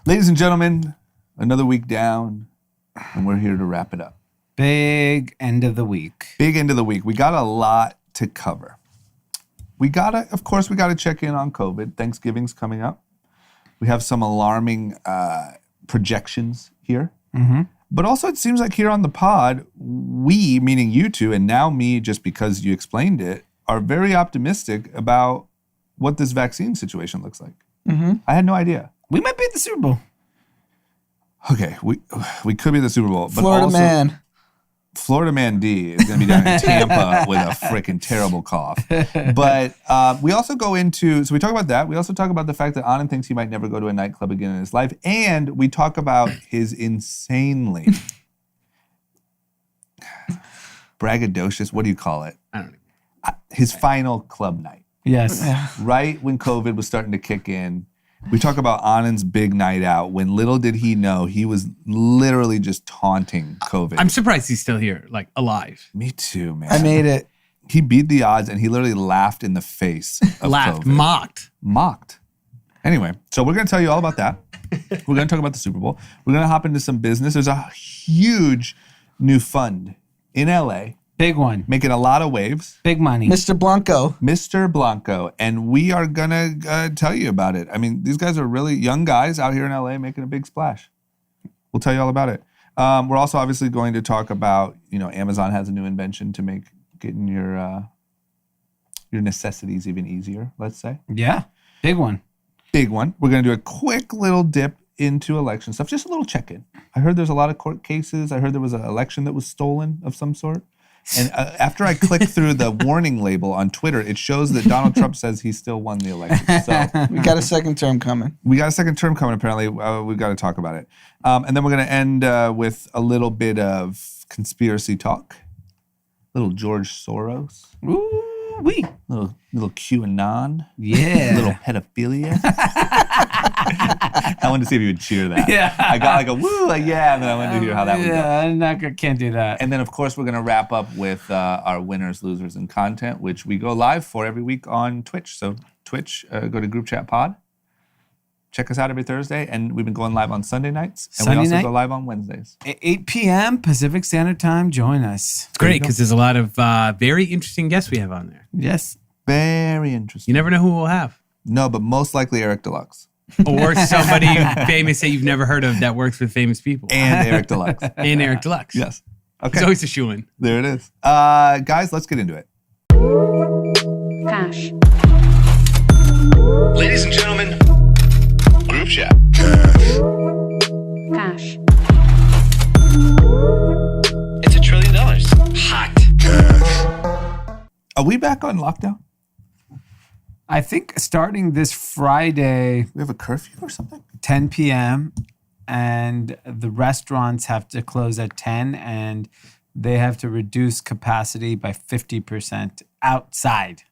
Ladies and gentlemen, another week down, and we're here to wrap it up. Big end of the week. Big end of the week. We got a lot to cover. Of course, we gotta check in on COVID. Thanksgiving's coming up. We have some alarming projections here. Mm-hmm. But also it seems like here on the pod, we, meaning you two, and now me just because you explained it, are very optimistic about what this vaccine situation looks like. Mm-hmm. I had no idea. We might be at the Super Bowl. Okay, we could be at the Super Bowl. But Florida Man D is going to be down in Tampa with a freaking terrible cough. But we also go into, so we talk about that. We also talk about the fact that Anand thinks he might never go to a nightclub again in his life. And we talk about his insanely braggadocious, what do you call it? I don't know. His final club night. Yes. Right when COVID was starting to kick in. We talk about Anand's big night out when little did he know he was literally just taunting COVID. I'm surprised he's still here, like alive. Me too, man. I made it. He beat the odds and he literally laughed in the face of Laughed, COVID. mocked. Anyway, so we're going to tell you all about that. We're going to talk about the Super Bowl. We're going to hop into some business. There's a huge new fund in LA. Big one. Making a lot of waves. Big money. Mr. Blanco. Mr. Blanco. And we are going to tell you about it. I mean, these guys are really young guys out here in LA making a big splash. We'll tell you all about it. We're also obviously going to talk about, Amazon has a new invention to make getting your necessities even easier, let's say. Yeah. Big one. Big one. We're going to do a quick little dip into election stuff. Just a little check-in. I heard there's a lot of court cases. I heard there was an election that was stolen of some sort. And after I click through the warning label on Twitter, it shows that Donald Trump says he still won the election. So We got a second term coming. we got a second term coming, apparently. We've got to talk about it. And then we're going to end with a little bit of conspiracy talk. Little George Soros. Ooh-wee. Little QAnon. Yeah. Little pedophilia. I wanted to see if you would cheer that. Yeah. I got like a woo, like yeah, and then I wanted to hear how that would go. Yeah, can't do that. And then, of course, we're going to wrap up with our winners, losers, and content, which we go live for every week on Twitch. So Twitch, go to Group Chat Pod. Check us out every Thursday. And we've been going live on Sunday nights. And we also go live on Wednesdays. 8 p.m. Pacific Standard Time. Join us. It's great because there's a lot of very interesting guests we have on there. Yes. Very interesting. You never know who we'll have. No, but most likely Eric Deluxe. Or somebody famous that you've never heard of that works with famous people. And Eric Deluxe. And Eric Deluxe. Yes. Okay. It's always a shoo-in. There it is. Guys, let's get into it. Cash. Ladies and gentlemen, Group Chat. Cash. It's $1 trillion. Hot. Are we back on lockdown? I think starting this Friday, We have a curfew or something? 10 p.m., and the restaurants have to close at 10, and they have to reduce capacity by 50% outside.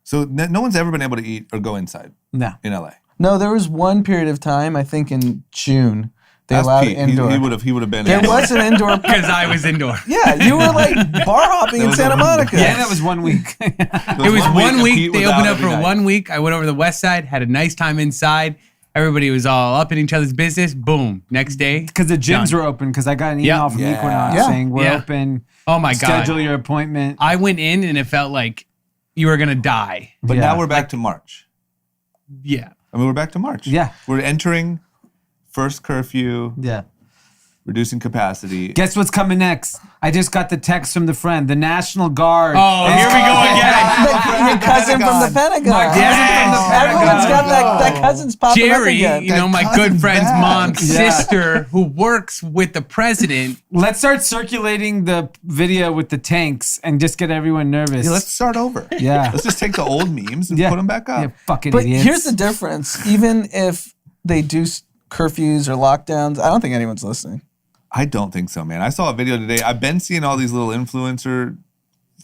So no one's ever been able to eat or go inside No. in LA. No, there was one period of time, I think in June, they Ask allowed Pete. indoor. He would have been. There was an indoor. Because I was indoor. Yeah, you were like bar hopping in was Santa a- Monica. Yeah, that was 1 week. It was 1 week. Pete They was out opened up every for night. 1 week. I went over to the west side, had a nice time inside. Everybody was all up in each other's business. Boom. Next day. Because the gyms Done. were open, because I got an email from Yeah. Equinox Yeah. saying we're Yeah. open. Oh my God. Schedule your appointment. I went in and it felt like you were going to die. But Yeah. now we're back to March. Yeah. I mean, we're back to March. Yeah. We're entering first curfew, Yeah. reducing capacity. Guess what's coming next? I just got the text from the friend. The National Guard. Oh, here we go again. Your cousin from the Pentagon. My cousin Yes. from the Pentagon. Everyone's got that cousin's popping up Jerry, again. my cousin's good friend's back. mom's Yeah. sister who works with the president. Let's start circulating the video with the tanks and just get everyone nervous. Yeah, let's start over. Yeah. Let's just take the old memes and Yeah. put them back up. Yeah, fucking But idiots. here's the difference. Even if they do curfews or lockdowns, I don't think anyone's listening. I don't think so, man. I saw a video today. I've been seeing all these little influencer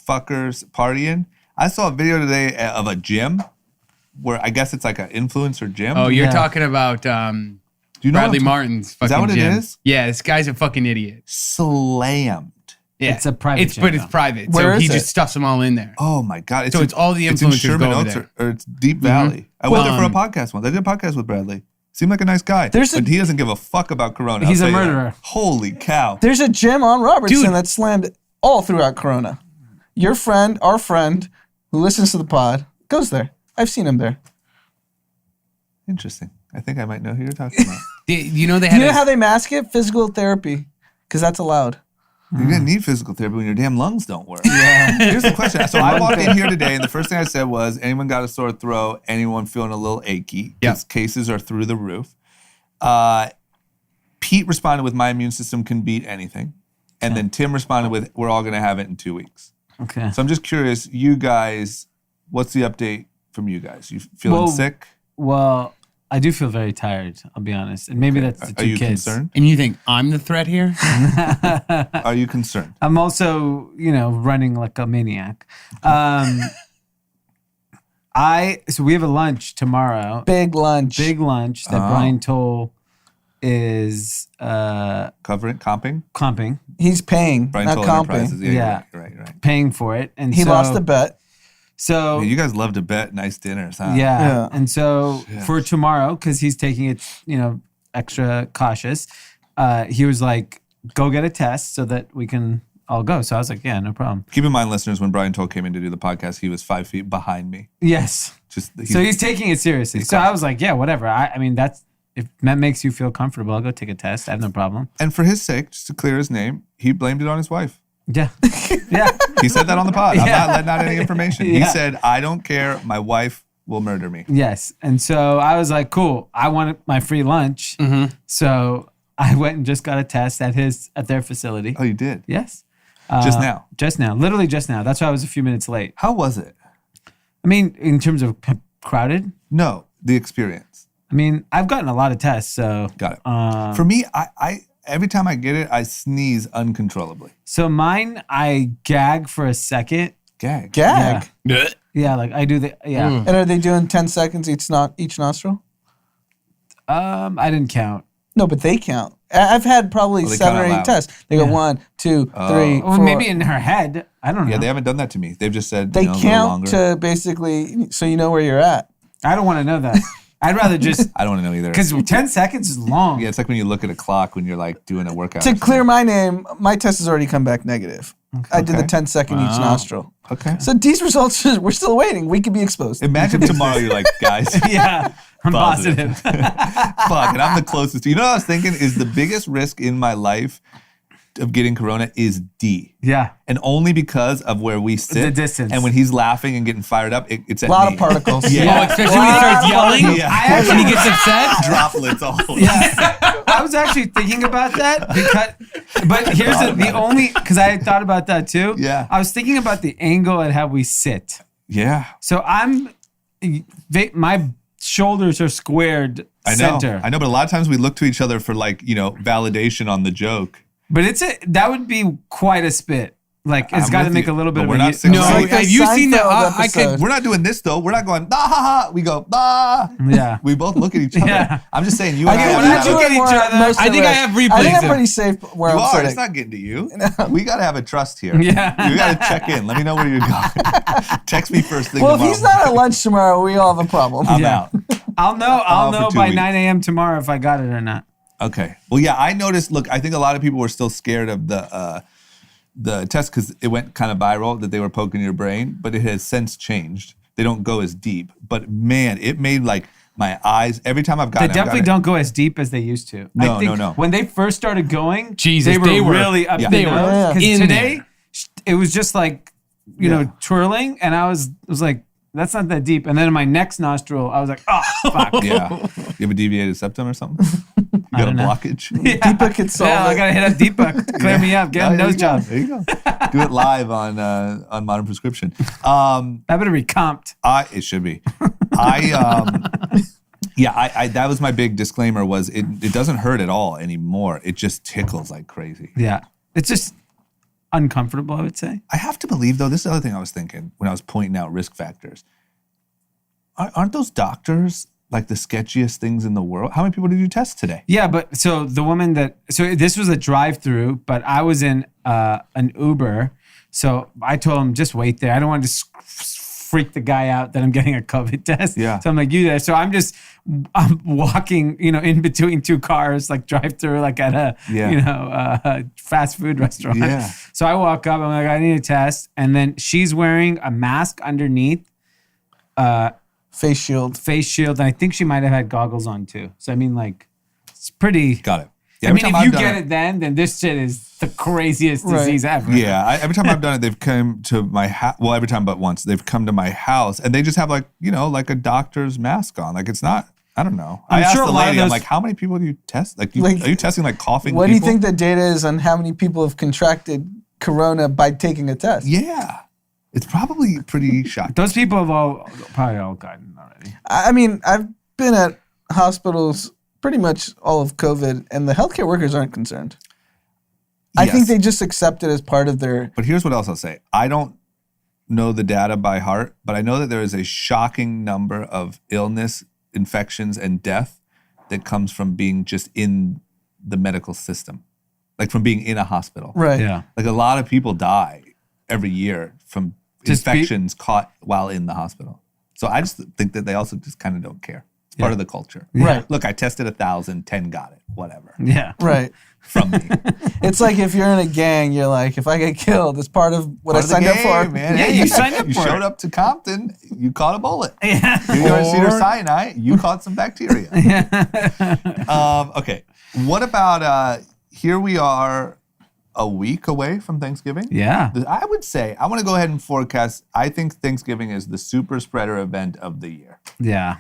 fuckers partying. I saw a video today of a gym where I guess it's like an influencer gym. Oh, you're Yeah. talking about Do you know Bradley what I'm Martin's fucking that what it gym. is? Yeah, this guy's a fucking idiot. Slammed. Yeah. It's a private gym, But it's though. private. Where so he is just it? stuffs them all in there. Oh my God. So it's all the it's in influencers Sherman go over Oaks there. or it's Deep Valley. I went there for a Um, podcast once. I did a podcast with Bradley. Seemed like a nice guy. There's but he doesn't give a fuck about Corona. He's I'll a tell you that. murderer. Holy cow. There's a gym on Robertson Dude. that slammed all throughout Corona. Your friend, our friend, who listens to the pod, goes there. I've seen him there. Interesting. I think I might know who you're talking about. You know they Do had you know how they mask it? Physical therapy, because that's allowed. You're going to need physical therapy when your damn lungs don't work. Yeah. Here's the question. So I walked in here today, and the first thing I said was, anyone got a sore throat? Anyone feeling a little achy? Because cases are through the roof. Pete responded with, my immune system can beat anything. And then Tim responded with, we're all going to have it in 2 weeks. Okay. So I'm just curious, you guys, what's the update from you guys? You feeling sick? Well, I do feel very tired, I'll be honest. And maybe that's the two Are you kids. concerned? And you think I'm the threat here? Are you concerned? I'm also, running like a maniac. So we have a lunch tomorrow. Big lunch. Big lunch that Brian Toll is Comping? comping, He's paying, Brian not Toll comping. Enterprises. Yeah, Yeah. You're right. paying for it. And He lost the bet. So You guys love to bet nice dinners, huh? yeah. And so for tomorrow, because he's taking it, extra cautious, he was like, go get a test so that we can all go. So I was like, yeah, no problem. Keep in mind, listeners, when Brian Toll came in to do the podcast, he was 5 feet behind me. Yes. So he's taking it seriously. So I was like, yeah, whatever. I mean, if that makes you feel comfortable, I'll go take a test. I have no problem. And for his sake, just to clear his name, he blamed it on his wife. Yeah. Yeah. He said that on the pod. I'm Yeah. not letting out any information. He Yeah. said, I don't care. My wife will murder me. Yes. And so I was like, cool. I wanted my free lunch. Mm-hmm. So I went and just got a test at their facility. Oh, you did? Yes. Just now? Just now. Literally just now. That's why I was a few minutes late. How was it? I mean, in terms of crowded, No, the experience. I mean, I've gotten a lot of tests. So Got it. For me, I every time I get it, I sneeze uncontrollably. So mine, I gag for a second. Gag. Gag. Yeah, like I do yeah. And are they doing 10 seconds each nostril? I didn't count. No, but they count. I've had probably they 7 count or out 8 loud. tests. They go 1, 2, 3, Well, 4. maybe in her head. I don't know. Yeah, they haven't done that to me. They've just said, They a little count longer. to basically, so you know where you're at. I don't want to know that. I'd rather just, I don't want to know either. because 10 seconds is long. Yeah, it's like when you look at a clock when you're like doing a workout. To clear my name, my test has already come back negative. I did the 10 second each nostril. Okay. So these results, we're still waiting. We could be exposed. Imagine tomorrow you're like, guys, Yeah, I'm positive. fuck, and I'm the closest. You know what I was thinking is the biggest risk in my life of getting corona is D. Yeah. And only because of where we sit. The distance. And when he's laughing and getting fired up, it's at A lot me. of particles. Yeah. Oh, especially when he starts yelling. Yeah. When he gets upset. Droplets all over. I was actually thinking about that but here's the only, because I had thought about that too. Yeah. I was thinking about the angle at how we sit. Yeah. So my shoulders are squared I know. center. I know, but a lot of times we look to each other for validation on the joke. But that would be quite a spit. Like it's I'm got to with make you, a little but bit of we're a not sitting No, like the have you seen that? Seinfeld I could. episode. We're not doing this though. We're not going, ah, ha, ha. We go, ah. Yeah. We both look at each other. Yeah. I'm just saying, you I and think I when have I to look have- at each other, most I of think the I rest. have I think replays I'm of- pretty safe where You I'm are. sitting. It's not getting to you. We got to have a trust here. Yeah. You got to check in. Let me know where you're going. Text me first thing Well, if tomorrow. he's not at lunch tomorrow, we all have a problem. I'm Yeah. out. I'll know for 2 by weeks. 9 a.m. tomorrow if I got it or not. Okay. Well, yeah, I noticed. Look, I think a lot of people were still scared of the test because it went kind of viral that they were poking your brain, but it has since changed. They don't go as deep. But man, it made like my eyes every time I've They gotten it. definitely don't go as deep as they used to. No, I think no. when they first started going, Jesus, they were they really up yeah. the They were nose. 'Cause in today, it was just like, you know, twirling, and I was like, that's not that deep. And then in my next nostril, I was like, oh, fuck. Yeah. You have a deviated septum or something? You got a don't know. blockage? Deepa could solve Yeah, I it. gotta hit up Deepak, clear me up, get a Oh, there nose you go. job. There you go. Do it live on Modern Prescription. That better be comped. It should be. I that was my big disclaimer was it doesn't hurt at all anymore. It just tickles like crazy. Yeah, it's just uncomfortable, I would say. I have to believe though, this is the other thing I was thinking when I was pointing out risk factors. Aren't those doctors like the sketchiest things in the world? How many people did you test today? Yeah, but so the woman so this was a drive-through, but I was in an Uber, so I told him just wait there. I don't want to freak the guy out that I'm getting a COVID test. Yeah. So I'm like, you there. So I'm walking, in between two cars, like drive through, like at a, fast food restaurant. Yeah. So I walk up, I'm like, I need a test. And then she's wearing a mask underneath. Face shield. And I think she might have had goggles on too. So I mean, like, it's pretty. Got it. Yeah, if you get it then this shit is the craziest disease ever. Yeah, every time I've done it, they've come to my house. Well, every time but once, they've come to my house, and they just have like a doctor's mask on. Like it's not. I don't know. I asked the lady, I'm like, how many people do you test? Like, are you testing like coughing What people? do you think the data is on how many people have contracted corona by taking a test? Yeah, it's probably pretty shocking. Those people have probably all gotten already. I mean, I've been at hospitals pretty much all of COVID, and the healthcare workers aren't concerned. I think they just accept it as part of their... But here's what else I'll say. I don't know the data by heart, but I know that there is a shocking number of illness, infections, and death that comes from being just in the medical system. Like from being in a hospital. Right. Yeah. Like a lot of people die every year from infections caught while in the hospital. So I just think that they also just kind of don't care. It's part of the culture. Right. Look, I tested 1,000, 10 got it. Whatever. Yeah. Right. From me. It's like if you're in a gang, you're like, if I get killed, it's part of what I signed up for. Man. Yeah, you signed up You for showed it. up to Compton, you caught a bullet. Yeah. You're going to Cedar Sinai, you caught some bacteria. Okay. What about, here we are a week away from Thanksgiving? Yeah. I would say, I want to go ahead and forecast, I think Thanksgiving is the super spreader event of the year. Yeah.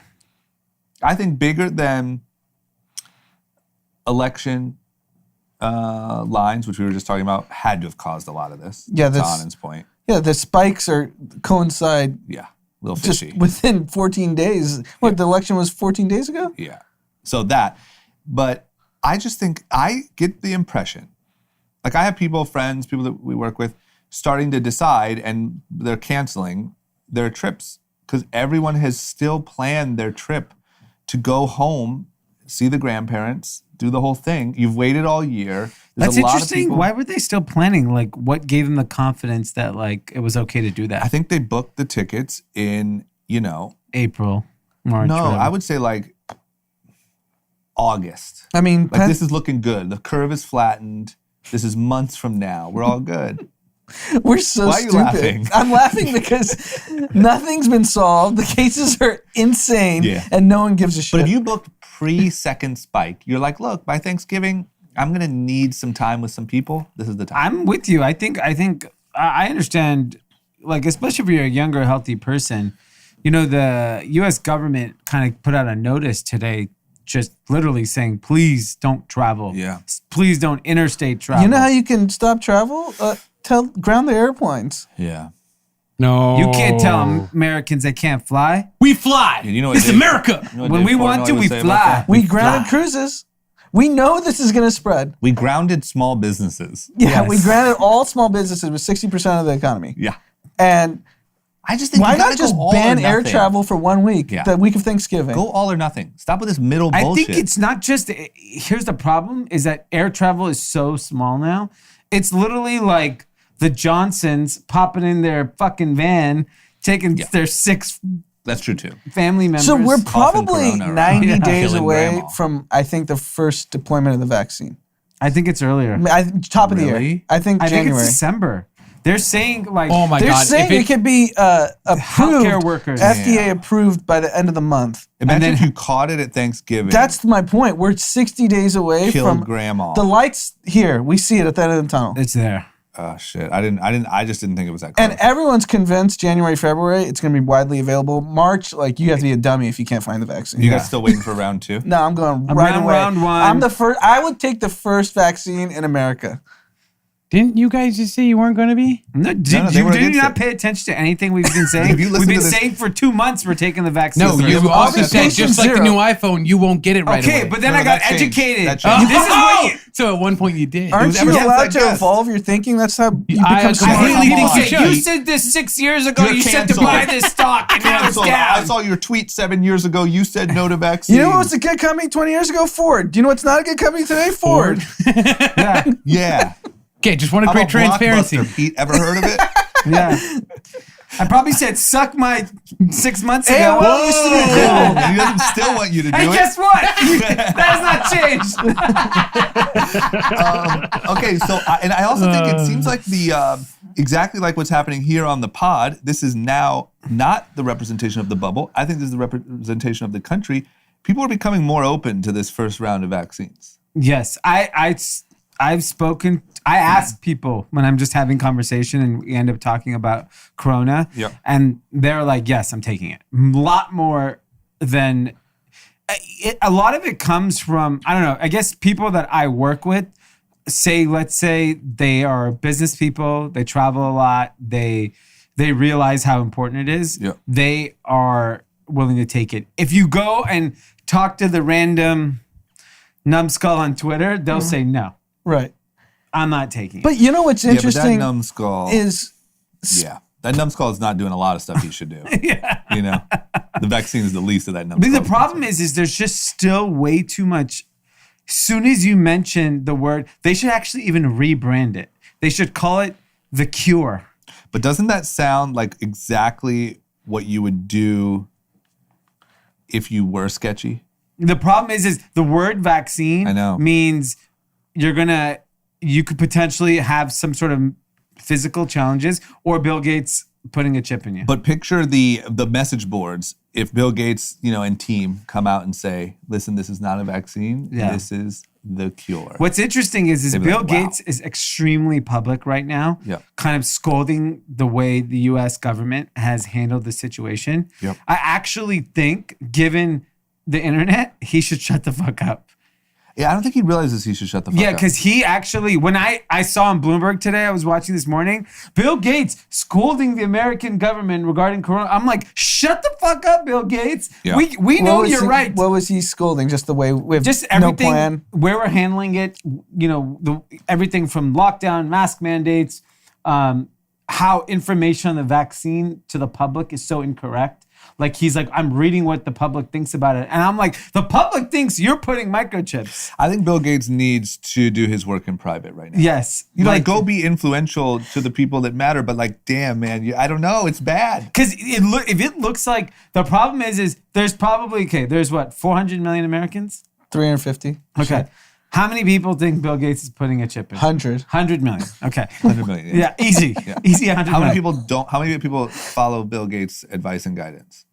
I think bigger than election lines, which we were just talking about, had to have caused a lot of this. Yeah, to that's- Anand's point. Yeah, the spikes coincide Yeah, a little just fishy. within 14 days. What, the election was 14 days ago? Yeah. So that, but I just think I get the impression, like I have friends, people that we work with, starting to decide and they're canceling their trips because everyone has still planned their trip to go home, see the grandparents, do the whole thing. You've waited all year. There's That's a lot of interesting. people- Why were they still planning? Like, what gave them the confidence that like it was okay to do that? I think they booked the tickets in, April, March. no, whatever. I would say like August. I mean, Like this is looking good. The curve is flattened. This is months from now. We're all good. we're so Why are you stupid. laughing? I'm laughing because nothing's been solved. The cases are insane, and no one gives a shit. But if you booked pre-second spike, you're like, look, by Thanksgiving, I'm gonna need some time with some people. This is the time. I'm with you. I think I understand, like, especially if you're a younger, healthy person, the U.S. government kind of put out a notice today just literally saying, please don't travel. Yeah. Please don't interstate travel. You know how you can stop travel? Ground the airplanes. Yeah. No. You can't tell Americans they can't fly. We fly. You know what This is Dave- America. You know what When Dave we want Portnoy to, would we say about fly. that? We grounded cruises. We know this is going to spread. We grounded small businesses. Yeah, Yes. we grounded all small businesses with 60% of the economy. Yeah. And I just think why you gotta not just go all ban or air nothing. travel for 1 week, Yeah. the week of Thanksgiving? Go all or nothing. Stop with this middle I bullshit. think it's not just, here's the problem is that air travel is so small now. It's literally like the Johnsons popping in their fucking van, taking their 6 That's true too. family members. So we're probably corona around. 90 Yeah. days Killing away grandma. from, I think, the first deployment of the vaccine. I think it's earlier. Top of the year. Really? I think I think January. it's December. They're saying like, Oh my They're God. saying If it could be approved, healthcare workers. FDA approved by the end of the month. Imagine then- if you caught it at Thanksgiving. That's my point. We're 60 days away Killed from grandma. the lights here. We see it at the end of the tunnel. it's there. Oh shit! I just didn't think it was that close. And everyone's convinced January, February, it's going to be widely available. March, like, you have to be a dummy if you can't find the vaccine. you guys still waiting for round 2? No, I'm going right Around away. round one. I'm the first. I would take the first vaccine in America. Didn't you guys just say you weren't going to be? No, No, did they were you against not it. pay attention to anything we've been saying? If you listen We've been to this- saying for 2 months we're taking the vaccine. No, you I'll also be said patient just like the zero. new iPhone, you won't get it right okay, away. but then No, I got that changed. educated. That changed. This is what you, So at one point you did. Aren't was you ever- allowed Yes, to I guess. evolve your thinking? That's how you I become smart. completely I think really you think you should. said this 6 years ago. You're You said to canceled. buy this stock, and now it's Canceled. down. I saw your tweet 7 years ago. You said no to vaccine. You know what was a good company 20 years ago? Ford. Do you know what's not a good company today? Ford. Yeah. Okay, just want to How create about transparency. Blockbuster? Pete, ever heard of it? Yeah. I probably said, suck my 6 months Hey, ago. well, He doesn't still want you to do Hey, it. guess what? That has not changed. Okay, so I also think it seems like the exactly like what's happening here on the pod. This is now not the representation of the bubble. I think this is the representation of the country. People are becoming more open to this first round of vaccines. Yes, I've spoken. I ask people when I'm just having conversation and we end up talking about Corona, and they're like, "Yes, I'm taking it." A lot more than a lot of it comes from. I don't know. I guess people that I work with say, let's say they are business people. They travel a lot. They realize how important it is. Yeah. They are willing to take it. If you go and talk to the random numbskull on Twitter, they'll say no. Right. I'm not taking it. But you know what's But interesting that numbskull is that numbskull is not doing a lot of stuff he should do. You know, the vaccine is the least of that But numbskull. the problem is there's just still way too much. As soon as you mention the word, they should actually even rebrand it. They should call it the cure. But doesn't that sound like exactly what you would do if you were sketchy? The problem is the word vaccine I know. means you could potentially have some sort of physical challenges or Bill Gates putting a chip in you. But picture the message boards. If Bill Gates, and team come out and say, "Listen, this is not a vaccine. Yeah. This is the cure." What's interesting is They'd be Bill like, wow. Gates is extremely public right now, Yeah. kind of scolding the way the U.S. government has handled the situation. Yep. I actually think, given the internet, he should shut the fuck up. Yeah, I don't think he realizes he should shut the fuck Yeah, up. because he actually, when I saw on Bloomberg today, I was watching this morning, Bill Gates scolding the American government regarding Corona. I'm like, shut the fuck up, Bill Gates. Yeah. We know you're right. What was he scolding? Just the way we have Just no everything, plan. where we're handling it, everything from lockdown, mask mandates, how information on the vaccine to the public is so incorrect. Like, he's like, I'm reading what the public thinks about it. And I'm like, the public thinks you're putting microchips. I think Bill Gates needs to do his work in private right now. Yes. Like go be influential to the people that matter, but damn, man, I don't know, it's bad. Because if it looks like, the problem is there's probably, there's what, 400 million Americans? 350. Okay. How many people think Bill Gates is putting a chip in? 100. 100 million. Okay. 100 million. Yeah, easy. Easy 100 How many million. How many people follow Bill Gates' advice and guidance?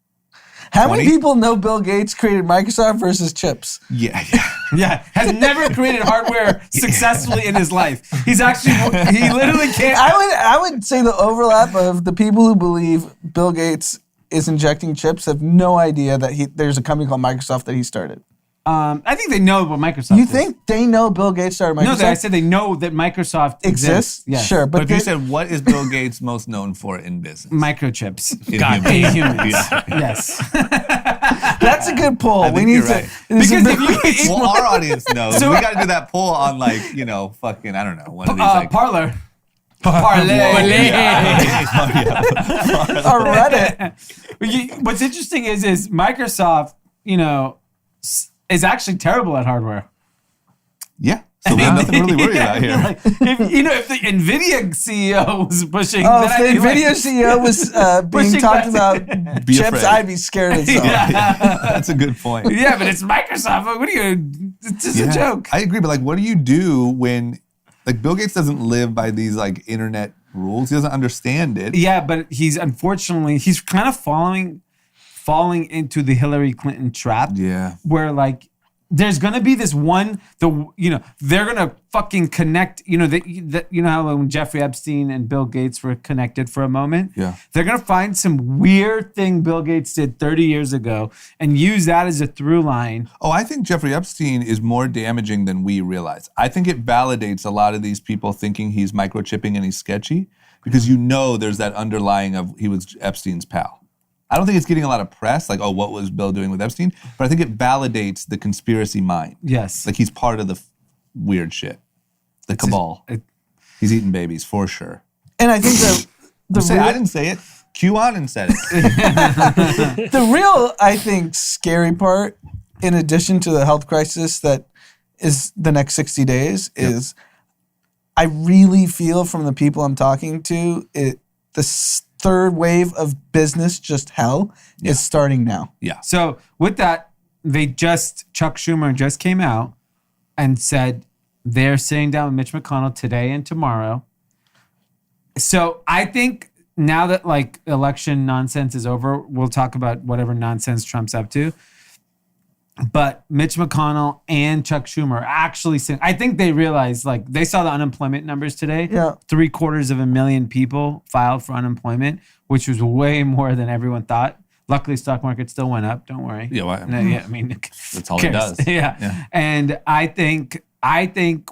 How many 20? people know Bill Gates created Microsoft versus chips? Yeah. Yeah, has never created hardware successfully in his life. He literally can't. I would say the overlap of the people who believe Bill Gates is injecting chips have no idea that there's a company called Microsoft that he started. I think they know what Microsoft You is. think they know Bill Gates started Microsoft? No, I said they know that Microsoft exists. Yes. Sure, But but if you said, what is Bill Gates most known for in business? Microchips. In humans. Yeah. Yes. that's a good poll. I think We need you're to. right. this is Because a big- if you Well, our audience knows. So- We got to do that poll on fucking, I don't know, one of these Parlor. Parlay. or Reddit. What's interesting is Microsoft, is actually terrible at hardware. Yeah. So we have nothing to really worry about here. Like, if the NVIDIA CEO was pushing, Oh, then if I'd the be like- CEO was being Pushing talked back. about Be chips, afraid. I'd be scared as hell. That's a good point. Yeah, but it's Microsoft. What are you? It's just a joke. I agree, but what do you do when Bill Gates doesn't live by these internet rules? He doesn't understand it. Yeah, but he's kind of falling into the Hillary Clinton trap. Yeah. Where there's gonna be this one, they're gonna fucking connect. How when Jeffrey Epstein and Bill Gates were connected for a moment. Yeah. They're gonna find some weird thing Bill Gates did 30 years ago and use that as a through line. Oh, I think Jeffrey Epstein is more damaging than we realize. I think it validates a lot of these people thinking he's microchipping and he's sketchy because there's that underlying of he was Epstein's pal. I don't think it's getting a lot of press, what was Bill doing with Epstein? But I think it validates the conspiracy mind. Yes. He's part of the weird shit. The cabal. He's eating babies, for sure. And I think I didn't say it. QAnon said it. the real, I think, scary part, in addition to the health crisis that is the next 60 days, is I really feel from the people I'm talking to, third wave of business, just hell, is starting now. Yeah. So with that, Chuck Schumer just came out and said they're sitting down with Mitch McConnell today and tomorrow. So I think now that like election nonsense is over, we'll talk about whatever nonsense Trump's up to. But Mitch McConnell and Chuck Schumer actually saying, I think they realized, like, they saw the unemployment numbers today. Yeah. 750,000 people filed for unemployment, which was way more than everyone thought. Luckily, stock market still went up. Don't worry. Yeah, well, No, yeah, I mean, that's all it does. Yeah. And I think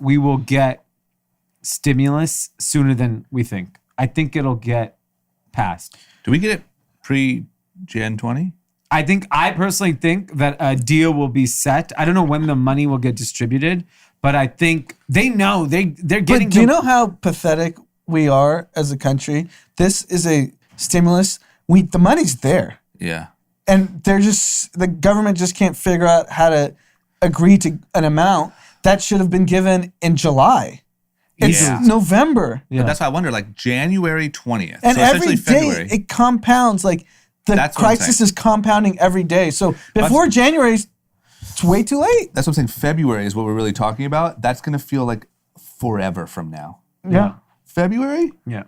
we will get stimulus sooner than we think. I think it'll get passed. Do we get it pre-Jan 20? I personally think that a deal will be set. I don't know when the money will get distributed, but I think they know they're getting. But do you know how pathetic we are as a country? This is a stimulus. The money's there. Yeah. And the government just can't figure out how to agree to an amount that should have been given in July. It's November. Yeah. But that's why I wonder, like January 20th. And so every day February. it compounds. Like the crisis is compounding every day. So before January, it's way too late. That's what I'm saying. February is what we're really talking about. That's going to feel like forever from now. Yeah. February? Yeah.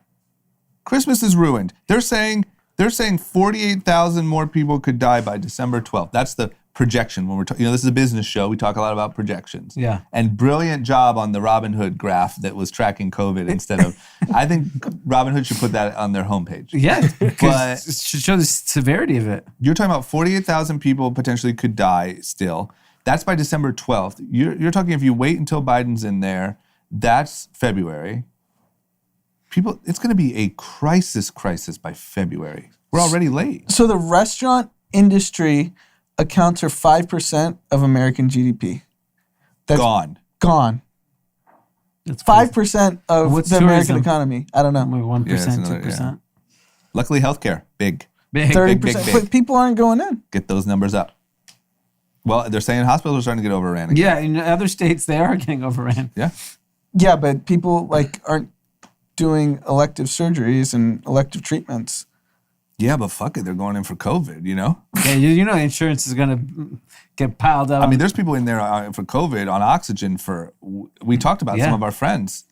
Christmas is ruined. They're saying 48,000 more people could die by December 12th. That's the projection when we're talking. This is a business show. We talk a lot about projections. Yeah. And brilliant job on the Robin Hood graph that was tracking COVID instead of. I think Robin Hood should put that on their homepage. Yeah, but it should show the severity of it. You're talking about 48,000 people potentially could die still. That's by December 12th. You're talking if you wait until Biden's in there, that's February. It's going to be a crisis by February. We're already late. So the restaurant industry accounts for 5% of American GDP. That's gone. That's 5% of What's the tourism? American economy. I don't know. 1%, Yeah, it's another- 2%. yeah. Luckily, healthcare, big. 30%. big. But people aren't going in. Get those numbers up. Well, they're saying hospitals are starting to get overran again. Yeah, in other states they are getting overran. Yeah. Yeah, but people aren't doing elective surgeries and elective treatments. Yeah, but fuck it. They're going in for COVID, Yeah, you know insurance is going to get piled up. I mean, there's people in there for COVID on oxygen we talked about some of our friends.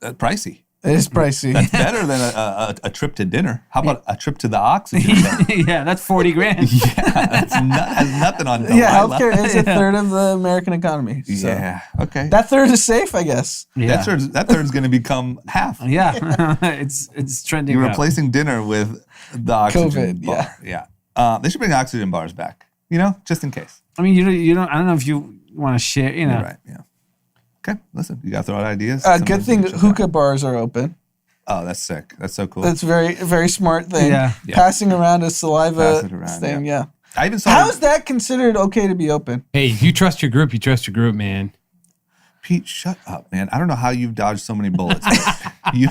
Pricey. It is pricey. That's better than a trip to dinner. How about a trip to the oxygen center? Yeah, that's $40,000. Yeah, has nothing on the healthcare is a third of the American economy. So. Yeah, okay. That third is safe, I guess. Yeah. That third's going to become half. Yeah, it's trending. You're up. replacing dinner with the oxygen COVID, bar. Yeah. They should bring oxygen bars back, just in case. I mean, you don't. I don't know if you want to share. You're right, yeah. Okay, listen, you got to throw out ideas. Good thing hookah bars are open. Oh, that's sick. That's so cool. That's very, very smart thing. Yeah. Passing around a saliva thing, yeah. I even saw How is that considered okay to be open? Hey, you trust your group, man. Pete, shut up, man. I don't know how you've dodged so many bullets. But you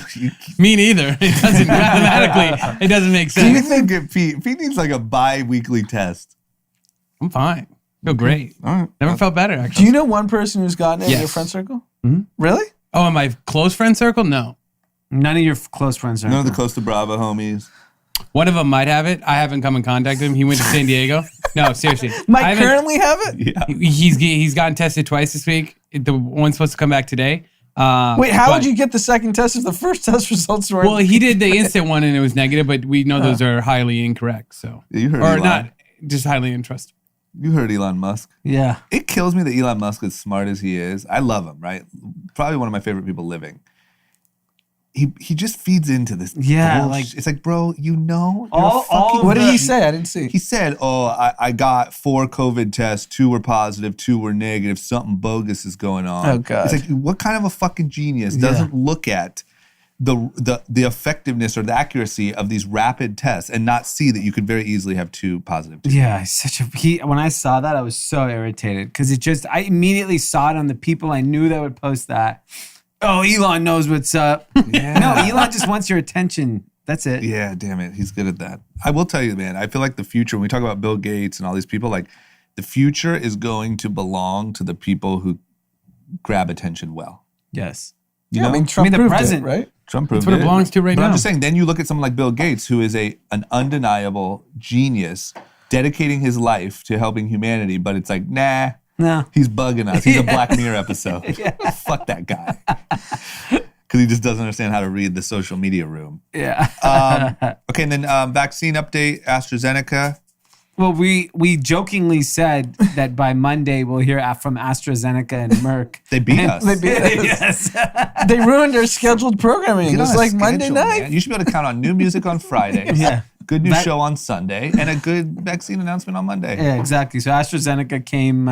Me neither. It doesn't mathematically. It doesn't make sense. Do you think Pete needs like a bi-weekly test? I'm fine. Feel great. All right. Never felt better, Do actually. you know one person who's gotten it in Yes. your friend circle? Mhm. Really? Oh, in my close friend circle? No. None of your close friends are. None of the Costa Brava homies. One of them might have it. I haven't come in contact with him. He went to San Diego. No, seriously. I Might haven't- currently have it? Yeah. He's gotten tested twice this week. The one's supposed to come back today. Wait, how would you get the second test if the first test results were? Well, he did the instant one and it was negative, but we know those are highly incorrect. So, You heard or Elon. not, just highly untrustable. You heard Elon Musk. Yeah. It kills me that Elon Musk, as smart as he is, I love him, right? Probably one of my favorite people living. He just feeds into this. Yeah, bullshit. It's like, bro, you're All fucking. What did he say? I didn't see. He said, I got 4 COVID tests, 2 were positive, 2 were negative. Something bogus is going on. Oh, God. It's like, what kind of a fucking genius doesn't look at the effectiveness or the accuracy of these rapid tests and not see that you could very easily have 2 positive tests? Yeah, when I saw that, I was so irritated because I immediately saw it on the people I knew that would post that. Oh, Elon knows what's up. Yeah. No, Elon just wants your attention. That's it. Yeah, damn it. He's good at that. I will tell you, man, I feel like the future, when we talk about Bill Gates and all these people, like the future is going to belong to the people who grab attention well. Yes. You know? I mean, Trump the proved president, it, right? Trump proved That's what it belongs to right but now. I'm just saying, then you look at someone like Bill Gates, who is an undeniable genius, dedicating his life to helping humanity, but it's like, nah, No. he's bugging us. He's a Black Mirror episode. Fuck that guy. Because he just doesn't understand how to read the social media room. Yeah. Okay, and then vaccine update, AstraZeneca. Well, we jokingly said that by Monday we'll hear from AstraZeneca and Merck. They beat us. They beat us. Yes. They ruined our scheduled programming. Get It's on a like Monday schedule, night. man. You should be able to count on new music on Friday. Yeah. Good new That- show on Sunday, and a good vaccine announcement on Monday. Yeah, exactly. So AstraZeneca came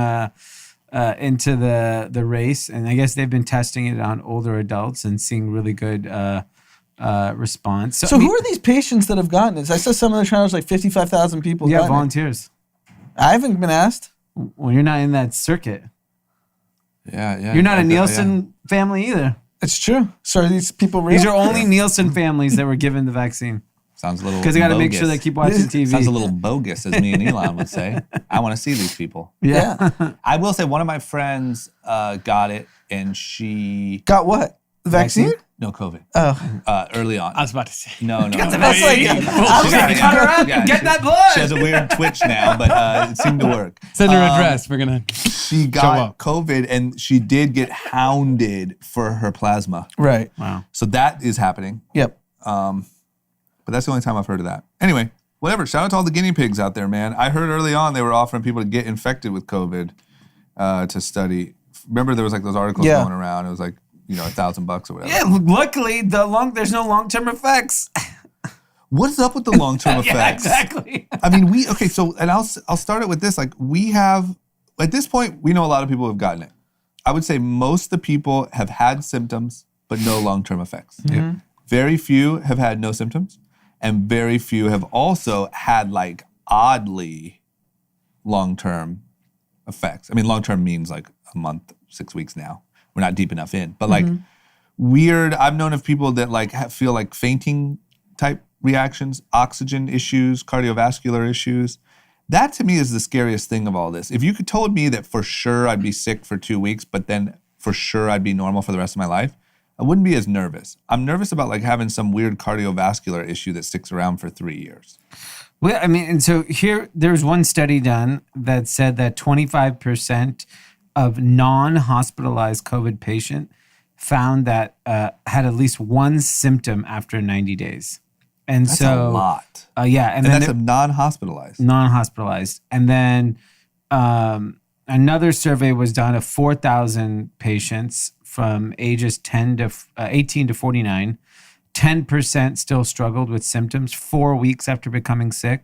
into the race, and I guess they've been testing it on older adults and seeing really good response. So who are these patients that have gotten this? I saw some of the trials, like 55,000 people. Yeah, gotten it. volunteers. I haven't been asked. Well, you're not in that circuit. Yeah. You're not a Okay, Nielsen family either. It's true. So are these people real? These are only Nielsen families that were given the vaccine Sounds a little because they got to make sure bogus. they keep watching TV. Sounds a little bogus, as me and Elon would say. I want to see these people. yeah. I will say one of my friends got it, and she Got what? The vaccine? no COVID Oh. early on. I was about to say. No. That's like, Cut her up and get that blood. She has a weird twitch now, but it seemed to work. Send her address. We're gonna. She Show got up. COVID, and she did get hounded for her plasma. right. Wow. So that is happening. Yep. But that's the only time I've heard of that. Anyway, whatever. Shout out to all the guinea pigs out there, man. I heard early on they were offering people to get infected with COVID to study. Remember there was like those articles Yeah. going around. It was like, $1,000 or whatever. Yeah, luckily there's no long-term effects. What's up with the long-term effects? Yeah, exactly. I mean, I'll start it with this. Like we have, at this point, we know a lot of people have gotten it. I would say most of the people have had symptoms, but no long-term effects. Mm-hmm. Very few have had no symptoms, and very few have also had like oddly long-term effects. I mean, long-term means like a month, 6 weeks now. We're not deep enough in, but like weird. I've known of people that like feel like fainting type reactions, oxygen issues, cardiovascular issues. That to me is the scariest thing of all this. If you could told me that for sure I'd be sick for 2 weeks, but then for sure I'd be normal for the rest of my life, I wouldn't be as nervous. I'm nervous about like having some weird cardiovascular issue that sticks around for 3 years. Well, I mean, and so here there's one study done that said that 25% of non-hospitalized COVID patient found that had at least one symptom after 90 days. And That's so a lot. Yeah, And that's a non-hospitalized. non-hospitalized. And then another survey was done of 4,000 patients from ages 18 to 49. 10% still struggled with symptoms 4 weeks after becoming sick.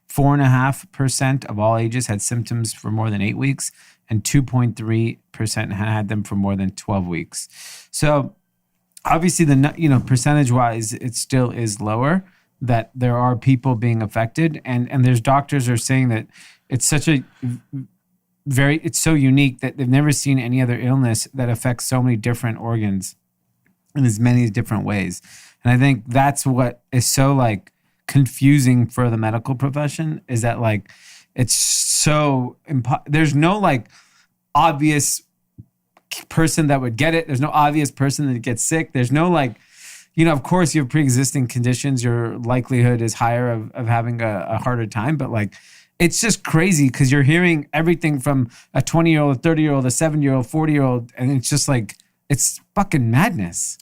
4.5% of all ages had symptoms for more than 8 weeks, and 2.3% had them for more than 12 weeks. So obviously, percentage-wise, it still is lower, that there are people being affected. And there's doctors are saying that it's such a it's so unique that they've never seen any other illness that affects so many different organs in as many different ways. And I think that's what is so like confusing for the medical profession, is that like it's so there's no like obvious person that would get it. There's no obvious person that gets sick. There's no like, of course you have pre-existing conditions, your likelihood is higher of having a harder time, but like it's just crazy because you're hearing everything from a 20-year-old, a 30-year-old, a 7-year-old, 40-year-old, and it's just like, it's fucking madness.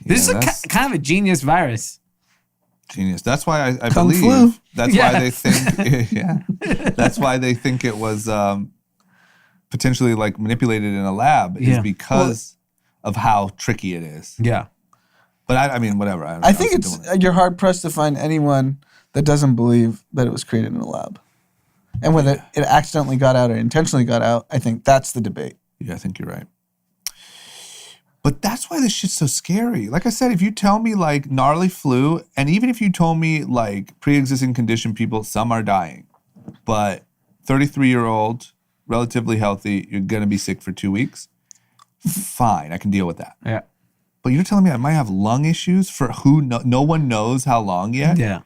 This is kind of a genius virus. Genius. That's why I Kung believe. flu. That's why they think. Yeah. That's why they think it was potentially like manipulated in a lab, is because of how tricky it is. Yeah. But I mean, whatever. I think you're hard pressed to find anyone that doesn't believe that it was created in a lab, and whether it accidentally got out or intentionally got out. I think that's the debate. Yeah, I think you're right. But that's why this shit's so scary. Like I said, if you tell me like gnarly flu, and even if you told me like pre-existing condition people, some are dying, but 33-year-old, relatively healthy, you're gonna be sick for 2 weeks, fine, I can deal with that. Yeah. But you're telling me I might have lung issues for who no one knows how long yet? Yeah.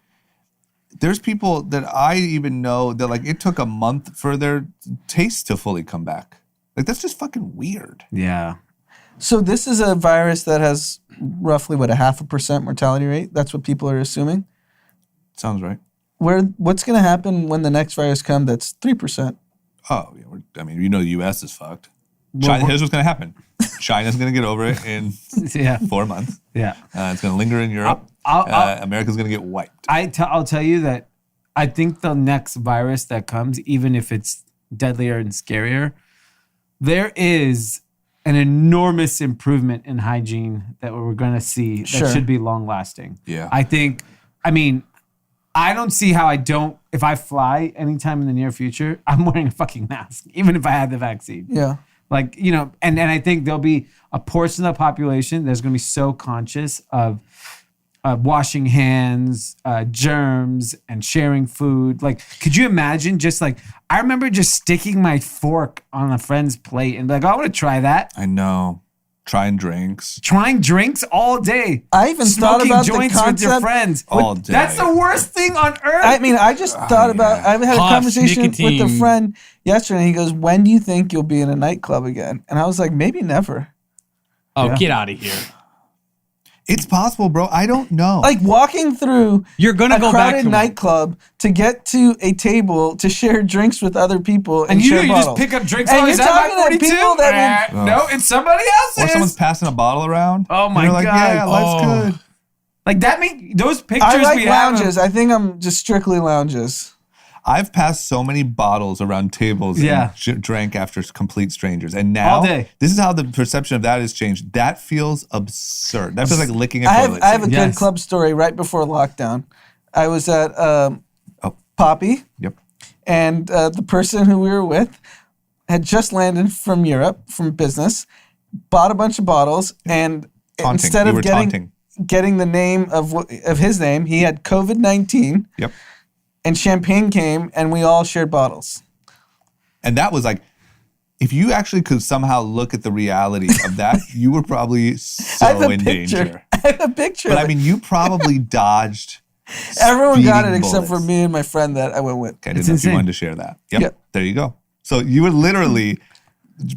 There's people that I even know that like it took a month for their taste to fully come back. Like that's just fucking weird. Yeah. So this is a virus that has roughly, what, a 0.5% mortality rate? That's what people are assuming? Sounds right. What's going to happen when the next virus comes that's 3%? Oh, yeah. The U.S. is fucked. China, here's what's going to happen. China's going to get over it in 4 months. Yeah. It's going to linger in Europe. America's going to get wiped. I'll tell you that I think the next virus that comes, even if it's deadlier and scarier, there is an enormous improvement in hygiene that we're going to see that should be long lasting. Yeah. I don't see how if I fly anytime in the near future, I'm wearing a fucking mask, even if I had the vaccine. Yeah. Like, and I think there'll be a portion of the population that's going to be so conscious of washing hands, germs, and sharing food. Like, could you imagine I remember just sticking my fork on a friend's plate and I want to try that. I know. Trying drinks all day. I even thought about joints the concept with your friends all day. That's the worst thing on earth. I just thought about. I had a conversation nicotine. with a friend yesterday. And he goes, "When do you think you'll be in a nightclub again?" And I was like, "Maybe never." Oh, get out of here. It's possible, bro. I don't know. Like walking through You're gonna a go back crowded to nightclub to get to a table to share drinks with other people and you share bottles. just pick up drinks. And Is you're that talking my to 42? people that No, it's somebody or else's. someone's passing a bottle around. Oh my and you're like, God. yeah, life's good. Like that those pictures I like we have. lounges. I think I'm just strictly lounges. I've passed so many bottles around tables and drank after complete strangers. And now, All day. this is how the perception of that has changed. That feels absurd. That feels like licking a I toilet have a seat. good club story right before lockdown. I was at Poppy. Yep. And the person who we were with had just landed from Europe, from business, bought a bunch of bottles, and instead of getting the name of his name, he had COVID-19. Yep. And champagne came, and we all shared bottles. And that was like, if you actually could somehow look at the reality of that, you were probably so in danger. I have a picture. But I mean, you probably dodged. Everyone got it speeding except for bullets. me and my friend that I went with. Okay, I didn't know if you wanted to share that. Yep. There you go. So you were literally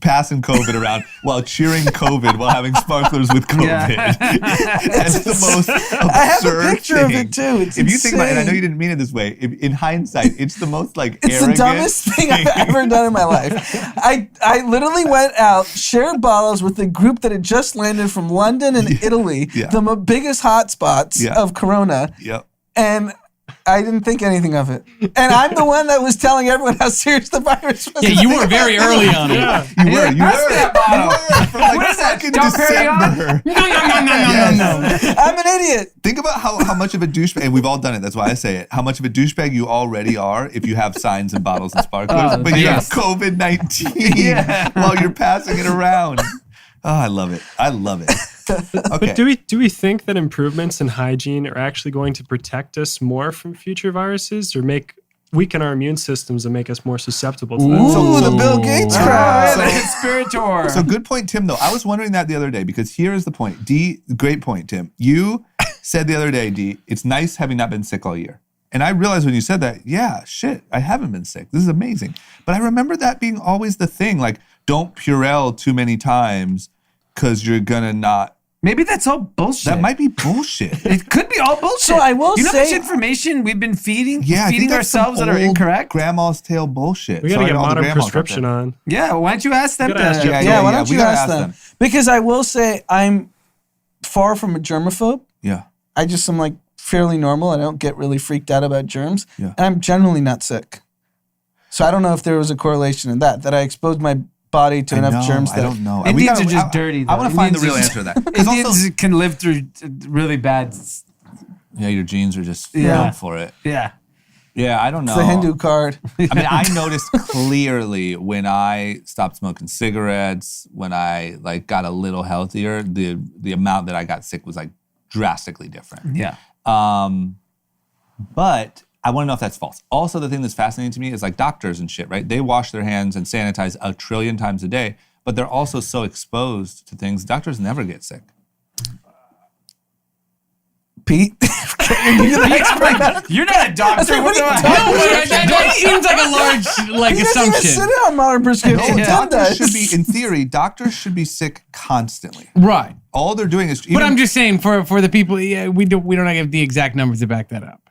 passing COVID around while cheering COVID while having sparklers with COVID. That's the most absurd I have a picture thing. of it too. It's if you think about it, and I know insane. you didn't mean it this way, in hindsight, it's the most It's arrogant the dumbest thing I've ever done in my life. I literally went out, shared bottles with a group that had just landed from London and Italy, the biggest hotspots of Corona. Yep. And I didn't think anything of it. And I'm the one that was telling everyone how serious the virus was. Yeah, you were very early on it. You were that bottle. From like fucking December. No. I'm an idiot. Think about how much of a douchebag, and we've all done it, that's why I say it, how much of a douchebag you already are if you have signs and bottles and sparklers, but you have COVID-19 while you're passing it around. Oh, I love it. I love it. Okay. But do we think that improvements in hygiene are actually going to protect us more from future viruses or weaken our immune systems and make us more susceptible to them? Ooh, the Bill Gates crowd. The conspirator. So good point, Tim, though. I was wondering that the other day because here is the point. Dee, great point, Tim. You said the other day, Dee, it's nice having not been sick all year. And I realized when you said that, yeah, shit, I haven't been sick. This is amazing. But I remember that being always the thing, like don't Purell too many times because you're going to not. Maybe that's all bullshit. That might be bullshit. It could be all bullshit. So I will you know say- how much information we've been feeding I think that's some ourselves that are old incorrect? Grandma's tale bullshit. We got to Sorry get all the modern grandmas out prescription there. on. Yeah, why don't you ask them You gotta ask to? Jeff. Yeah, why don't we you gotta ask them? Because I will say I'm far from a germaphobe. Yeah. I just am like fairly normal. I don't get really freaked out about germs. Yeah. And I'm generally not sick. So I don't know if there was a correlation in that I exposed my body to enough germs that I don't know. Indians are just dirty. I want to find the real Indians answer to that. 'Cause Indians also, can live through really bad. yeah, your genes are just Yeah. built for it. Yeah. Yeah, I don't know. it's the Hindu card. I mean, I noticed clearly when I stopped smoking cigarettes, when I got a little healthier, the amount that I got sick was drastically different. Yeah. But I want to know if that's false. Also, the thing that's fascinating to me is doctors and shit, right? They wash their hands and sanitize 1 trillion times a day, but they're also so exposed to things. Doctors never get sick. Pete, you're not a doctor. What do I That seems like a large he assumption. doesn't even sit on modern prescription. Doctors should be, in theory, doctors should be sick constantly. Right. All they're doing is. But I'm just saying for the people, we don't have the exact numbers to back that up.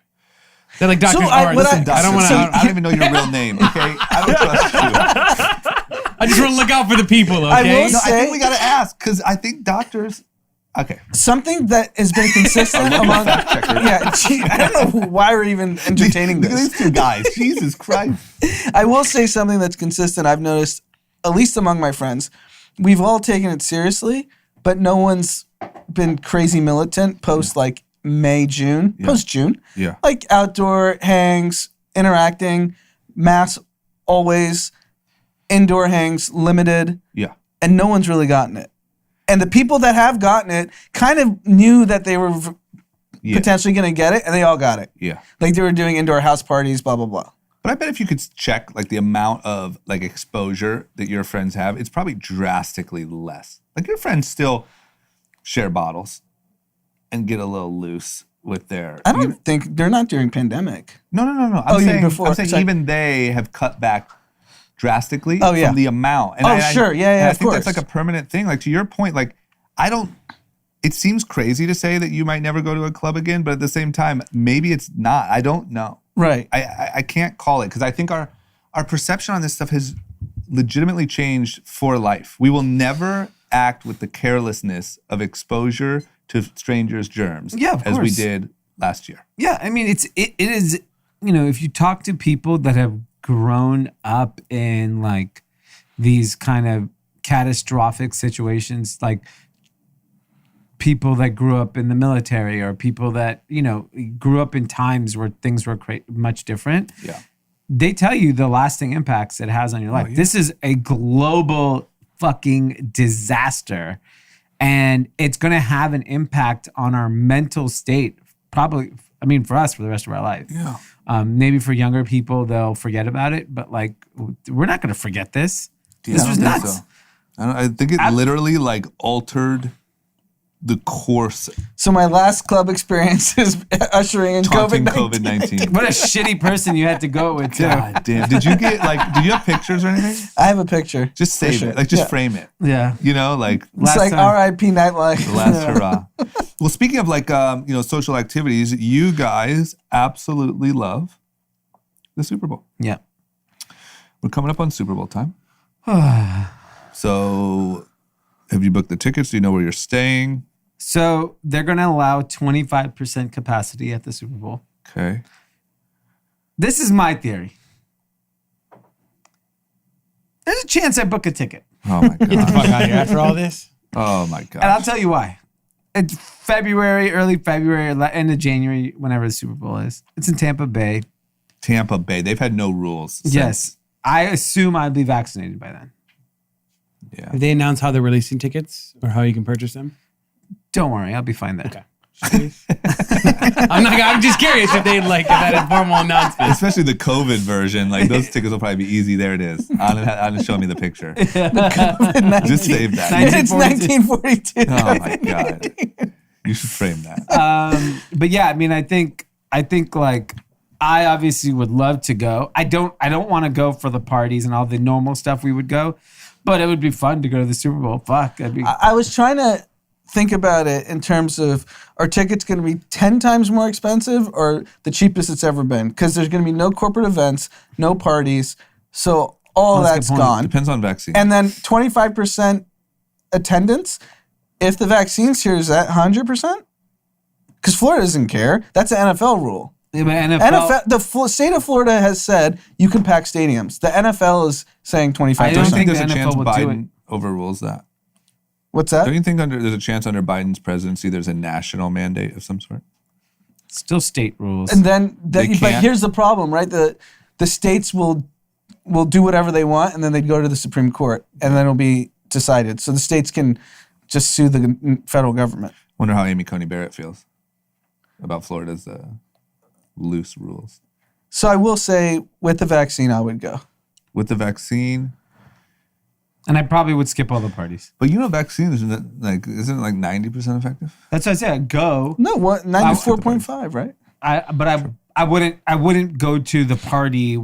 They're like doctors are. Listen, I don't even know your real name. Okay, I don't trust you. I just want to look out for the people. Okay. I think we got to ask because I think doctors. Okay. Something that has been consistent among. Yeah, I don't know why we're even entertaining this. Look at these two guys. Jesus Christ. I will say something that's consistent. I've noticed, at least among my friends, we've all taken it seriously, but no one's been crazy militant post like May, June, post June. Yeah. Like outdoor hangs, interacting, mass always, indoor hangs limited. Yeah. And no one's really gotten it. And the people that have gotten it kind of knew that they were potentially going to get it, and they all got it. Yeah. Like they were doing indoor house parties, blah, blah, blah. But I bet if you could check like the amount of like exposure that your friends have, it's probably drastically less. Like your friends still share bottles and get a little loose with their. I don't think they're not during pandemic. No. I'm saying even they have cut back drastically from the amount. And sure. Yeah, I think that's like a permanent thing. Like to your point, like it seems crazy to say that you might never go to a club again, but at the same time, maybe it's not. I don't know. Right. I can't call it because I think our perception on this stuff has legitimately changed for life. We will never act with the carelessness of exposure to strangers' germs as we did last year. Yeah, I mean, it is, if you talk to people that have grown up in like these kind of catastrophic situations, like people that grew up in the military or people that, grew up in times where things were much different. Yeah. They tell you the lasting impacts it has on your life. This is a global fucking disaster. And it's going to have an impact on our mental state, probably, for us, for the rest of our life. Yeah. Maybe for younger people, they'll forget about it. But, we're not going to forget this. This was nuts. So. I think it literally, altered the course. So my last club experience is ushering in COVID-19. What a shitty person you had to go with, too. God damn. Did you have pictures or anything? I have a picture. Just save it. Frame it. Yeah. It's like R.I.P. nightlife. The last hurrah. Well, speaking of social activities, you guys absolutely love the Super Bowl. Yeah. We're coming up on Super Bowl time. So have you booked the tickets? Do you know where you're staying? So they're going to allow 25% capacity at the Super Bowl. Okay. This is my theory. There's a chance I book a ticket. Oh, my God. Get the fuck out of here after all this. Oh, my God. And I'll tell you why. It's February, early February, end of January, whenever the Super Bowl is. It's in Tampa Bay. Tampa Bay. They've had no rules. Yes. I assume I'd be vaccinated by then. Yeah. Have they announced how they're releasing tickets or how you can purchase them? Don't worry, I'll be fine there. Okay. I'm just curious if they if that informal announcement. Especially the COVID version. Those tickets will probably be easy. There it is. Anand showing me the picture. Just save that. It's 1942. Oh my God. You should frame that. But yeah, I think I obviously would love to go. I don't want to go for the parties and all the normal stuff we would go, but it would be fun to go to the Super Bowl. Fuck. I was trying to think about it in terms of, are tickets going to be 10 times more expensive or the cheapest it's ever been? Because there's going to be no corporate events, no parties. So all that's gone. Depends on vaccine. And then 25% attendance. If the vaccine's here, is that 100%? Because Florida doesn't care. That's an NFL rule. Yeah, but the state of Florida has said you can pack stadiums. The NFL is saying 25%. I don't think there's the a chance NFL will do Biden overrules that. What's that? Don't you think there's a chance under Biden's presidency there's a national mandate of some sort? Still state rules. And then, but here's the problem, right? The states will do whatever they want, and then they'd go to the Supreme Court, and then it'll be decided. So the states can just sue the federal government. Wonder how Amy Coney Barrett feels about Florida's loose rules. So I will say, with the vaccine, I would go. With the vaccine, And I probably would skip all the parties. But vaccine isn't it like 90% effective? That's what I said. Go. No, what 94.5, right? I wouldn't go to the party.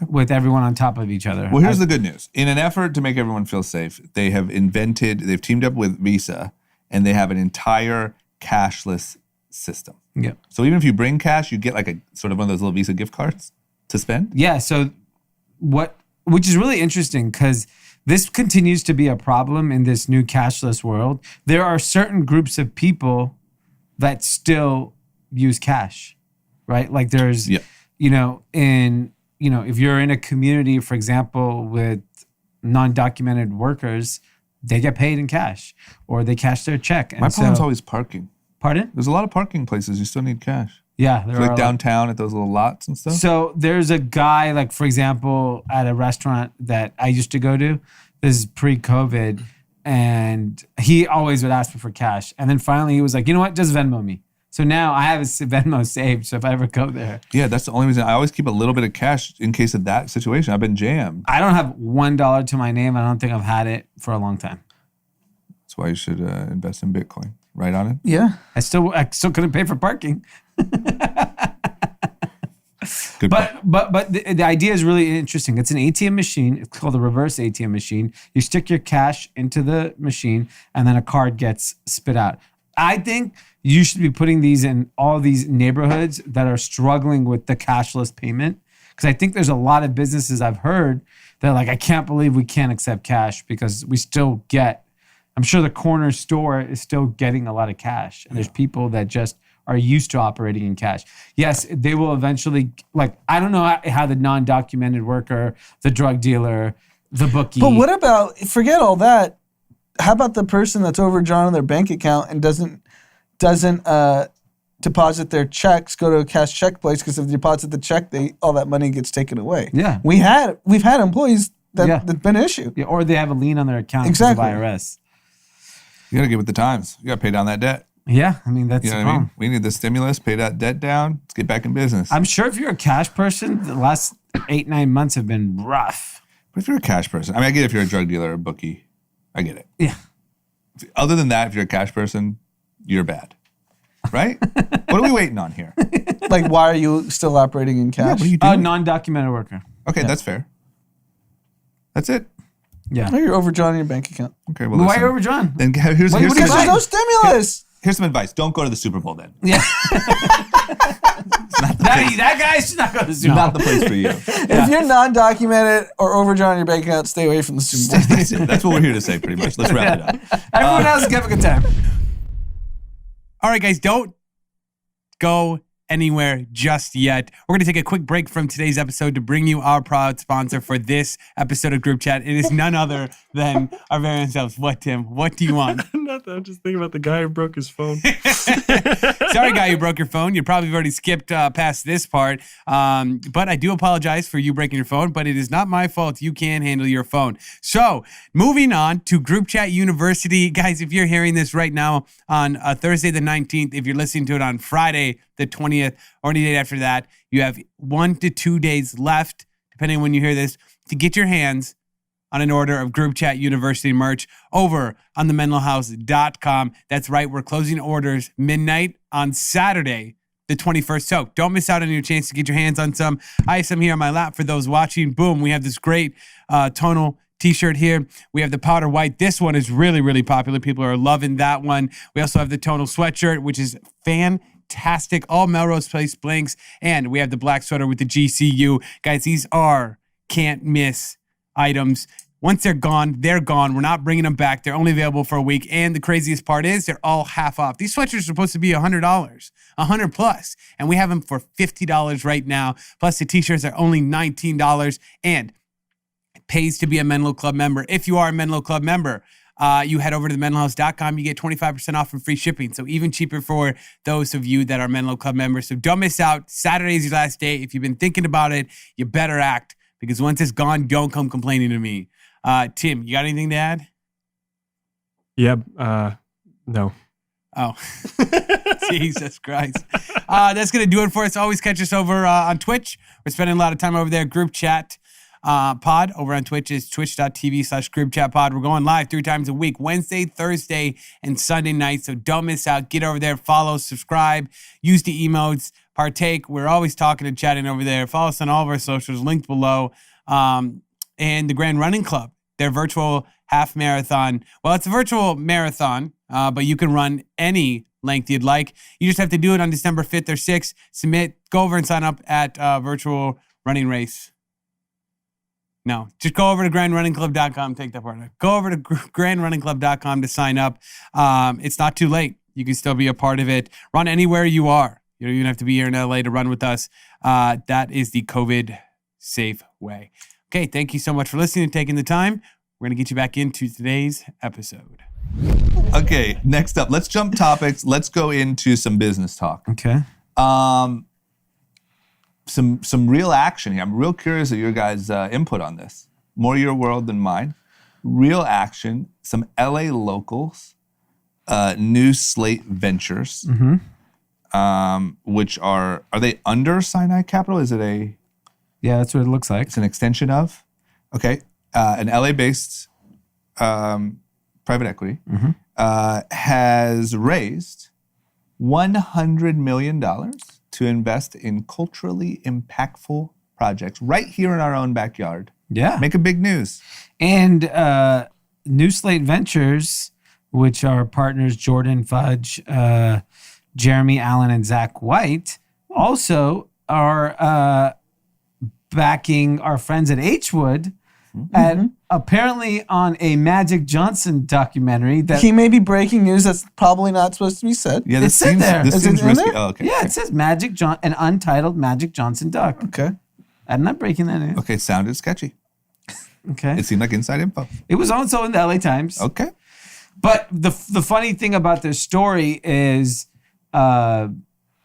With everyone on top of each other. Well, here's the good news. In an effort to make everyone feel safe, they've teamed up with Visa, and they have an entire cashless system. Yeah. So even if you bring cash, you get like a sort of one of those little Visa gift cards to spend. Yeah. So which is really interesting because this continues to be a problem in this new cashless world. There are certain groups of people that still use cash, right? Like there's, if you're in a community, for example, with non-documented workers, they get paid in cash or they cash their check. And my problem's always parking. Pardon? There's a lot of parking places you still need cash. Yeah. There are like downtown at those little lots and stuff. So there's a guy, like, for example, at a restaurant that I used to go to. This is pre-COVID. And he always would ask me for cash. And then finally he was like, you know what? Just Venmo me. So now I have a Venmo saved, so if I ever go there. Yeah, that's the only reason. I always keep a little bit of cash in case of that situation. I've been jammed. I don't have $1 to my name. I don't think I've had it for a long time. That's why you should invest in Bitcoin. Right on it? Yeah. I still couldn't pay for parking. Good but the idea is really interesting. It's an ATM machine. It's called a reverse ATM machine. You stick your cash into the machine, and then a card gets spit out. I think you should be putting these in all these neighborhoods that are struggling with the cashless payment. Because I think there's a lot of businesses I've heard that are like, I can't believe we can't accept cash because we still get, I'm sure the corner store is still getting a lot of cash. And there's people that just are used to operating in cash. Yes, they will eventually, like, I don't know how the non-documented worker, the drug dealer, the bookie. But what about, forget all that. How about the person that's overdrawn on their bank account and doesn't deposit their checks, go to a cash check place, because if they deposit the check, all that money gets taken away. Yeah. We've had employees that's been an issue. Yeah, or they have a lien on their account exactly. because of IRS. You got to get with the times. You got to pay down that debt. Yeah, I mean, that's the problem. I mean? We need the stimulus, pay that debt down, let's get back in business. I'm sure if you're a cash person, the last 8-9 months have been rough. But if you're a cash person, I mean, I get it if you're a drug dealer or a bookie. I get it. Yeah. Other than that, if you're a cash person, you're bad. Right? What are we waiting on here? Like, why are you still operating in cash? Yeah, what are you doing? Non-documented worker. Okay, that's fair. That's it. Yeah. No, you're overdrawn in your bank account. Okay, well, why are you overdrawn? Then here's because there's no stimulus. Here's some advice. Don't go to the Super Bowl then. Yeah. that guy should not go to the Super Bowl. Not the place for you. If you're non-documented or overdrawn in your bank account, stay away from the Super Bowl. That's what we're here to say, pretty much. Let's wrap it up. Everyone else have a good time. All right, guys, don't go anywhere just yet. We're going to take a quick break from today's episode to bring you our proud sponsor for this episode of Group Chat. It is none other than our very own selves. What, Tim? What do you want? Nothing. I'm just thinking about the guy who broke his phone. Sorry, guy who broke your phone. You probably have already skipped past this part. But I do apologize for you breaking your phone, but it is not my fault. You can handle your phone. So moving on to Group Chat University. Guys, if you're hearing this right now on Thursday the 19th, if you're listening to it on Friday the 20th, or any day after that, you have 1 to 2 days left, depending on when you hear this, to get your hands on an order of Group Chat University merch over on thementalhouse.com. That's right, we're closing orders midnight on Saturday, the 21st. So don't miss out on your chance to get your hands on some. I have some here on my lap for those watching. Boom, we have this great tonal t-shirt here. We have the powder white. This one is really, really popular. People are loving that one. We also have the tonal sweatshirt, which is fantastic. All Melrose Place blinks. And we have the black sweater with the GCU. Guys, these are can't miss items. Once they're gone, they're gone. We're not bringing them back. They're only available for a week. And the craziest part is they're all half off. These sweatshirts are supposed to be $100, $100 plus. And we have them for $50 right now. Plus the t-shirts are only $19. And it pays to be a Menlo Club member. If you are a Menlo Club member, you head over to thementalhouse.com. You get 25% off and free shipping. So even cheaper for those of you that are Menlo Club members. So don't miss out. Saturday's your last day. If you've been thinking about it, you better act, because once it's gone, don't come complaining to me. Tim, you got anything to add? Yep. No. Oh, Jesus Christ. That's going to do it for us. Always catch us over on Twitch. We're spending a lot of time over there. Group Chat pod over on Twitch is twitch.tv/groupchatpod. We're going live 3 times a week, Wednesday, Thursday, and Sunday night. So don't miss out. Get over there, follow, subscribe, use the emotes, partake. We're always talking and chatting over there. Follow us on all of our socials, linked below. And the Grand Running Club, their virtual half marathon. Well, it's a virtual marathon, but you can run any length you'd like. You just have to do it on December 5th or 6th. Submit, go over and sign up at virtual running race. No, just go over to grandrunningclub.com. Take that part. Go over to grandrunningclub.com to sign up. It's not too late. You can still be a part of it. Run anywhere you are. You don't even have to be here in LA to run with us. That is the COVID safe way. Okay, thank you so much for listening and taking the time. We're going to get you back into today's episode. Okay, next up, let's jump topics. Let's go into some business talk. Okay. Some real action here. I'm real curious of your guys' input on this. More your world than mine. Real action. Some LA locals. New Slate Ventures. Which are they under Sinai Capital? Is it a... Yeah, that's what it looks like. It's an extension of? Okay. An LA-based private equity has raised $100 million to invest in culturally impactful projects right here in our own backyard. Yeah. Make a big news. And New Slate Ventures, which are partners Jordan Fudge, Jeremy Allen, and Zach White, also are backing our friends at Hwood and apparently on a Magic Johnson documentary that he may be breaking news that's probably not supposed to be said. Yeah, this It's in there. This Is seems it in risky. there? Oh, okay. Yeah, it says an untitled Magic Johnson doc. Okay. I'm not breaking that news. Okay, sounded sketchy. Okay. It seemed like inside info. It was also in the LA Times. Okay. But the funny thing about this story is the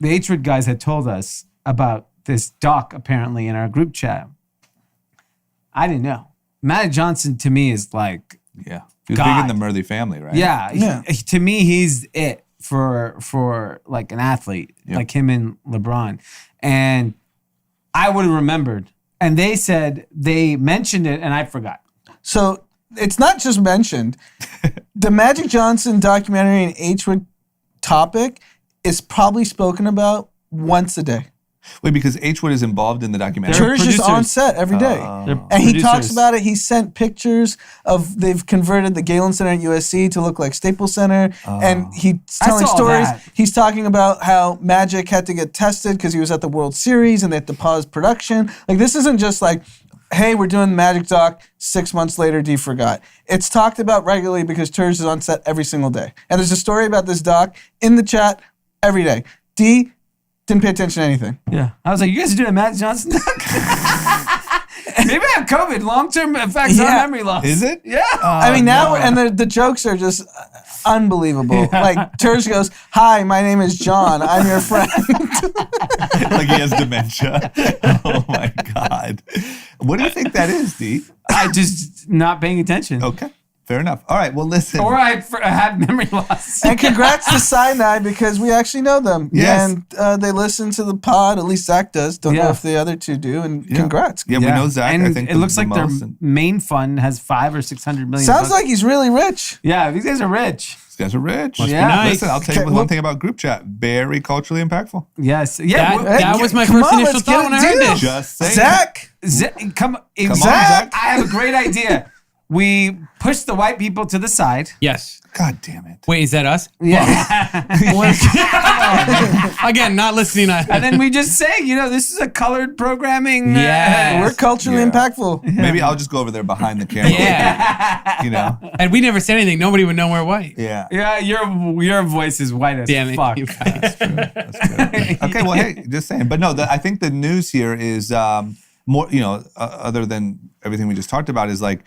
Hwood guys had told us about this doc apparently in our group chat. I didn't know. Magic Johnson to me is like, Yeah. He was God. big in the Murthy family, right? yeah. To me, he's it for like an athlete, Yep. like him and LeBron. And I would have remembered. And they said they mentioned it and I forgot. So it's not just mentioned. The Magic Johnson documentary and Hwood topic is probably spoken about once a day. Wait, because Hwood is involved in the documentary. They're Church is on producers. set every day. They're And he talks producers. about it. He sent pictures of, they've converted the Galen Center at USC to look like Staples Center. And he's telling saw stories. that. He's talking about how Magic had to get tested because he was at the World Series and they had to pause production. Like, this isn't just like, hey, we're doing the Magic doc, 6 months later, Dee forgot. It's talked about regularly because Church is on set every single day. And there's a story about this doc in the chat every day. Dee didn't pay attention to anything. Yeah. I was like, you guys are doing a Magic Johnson doc? Maybe I have COVID, long-term effects on Yeah. memory loss. Is it? Yeah. I mean, now, and the jokes are just unbelievable. Like, Terz goes, hi, my name is John. I'm your friend. Like he has dementia. Oh my God. What do you think that is, Dee? I just not paying attention. Okay. Fair enough. All right. Well, listen. Or I had memory loss. And congrats to Sinai because we actually know them. Yes. And they listen to the pod. At least Zach does. Don't know Yeah. if the other two do. And congrats. Yeah, we know Zach. And I think it looks like their most, and main fund has $500 or $600 million. Sounds like he's really rich. Yeah, these guys are rich. these guys are rich. Yeah. nice. Listen, I'll tell you one thing about group chat. Very culturally impactful. Yes. Yeah. That was my Come first on, initial let's thought get when a I heard deal. this. Just saying. Zach. Come on, Zach. Zach. I have a great idea. We push the white people to the side. Yes. God damn it. Wait, is that us? Yeah. Again, not listening. And then we just say, this is a colored programming. Yes. We're culturally Yeah. impactful. Maybe I'll just go over there behind the camera. Yeah. And we never said anything. Nobody would know we're white. Yeah. Yeah, your voice is white as Damn it. fuck. You guys. That's true. Okay, well, hey, just saying. But no, I think the news here is more, other than everything we just talked about, is like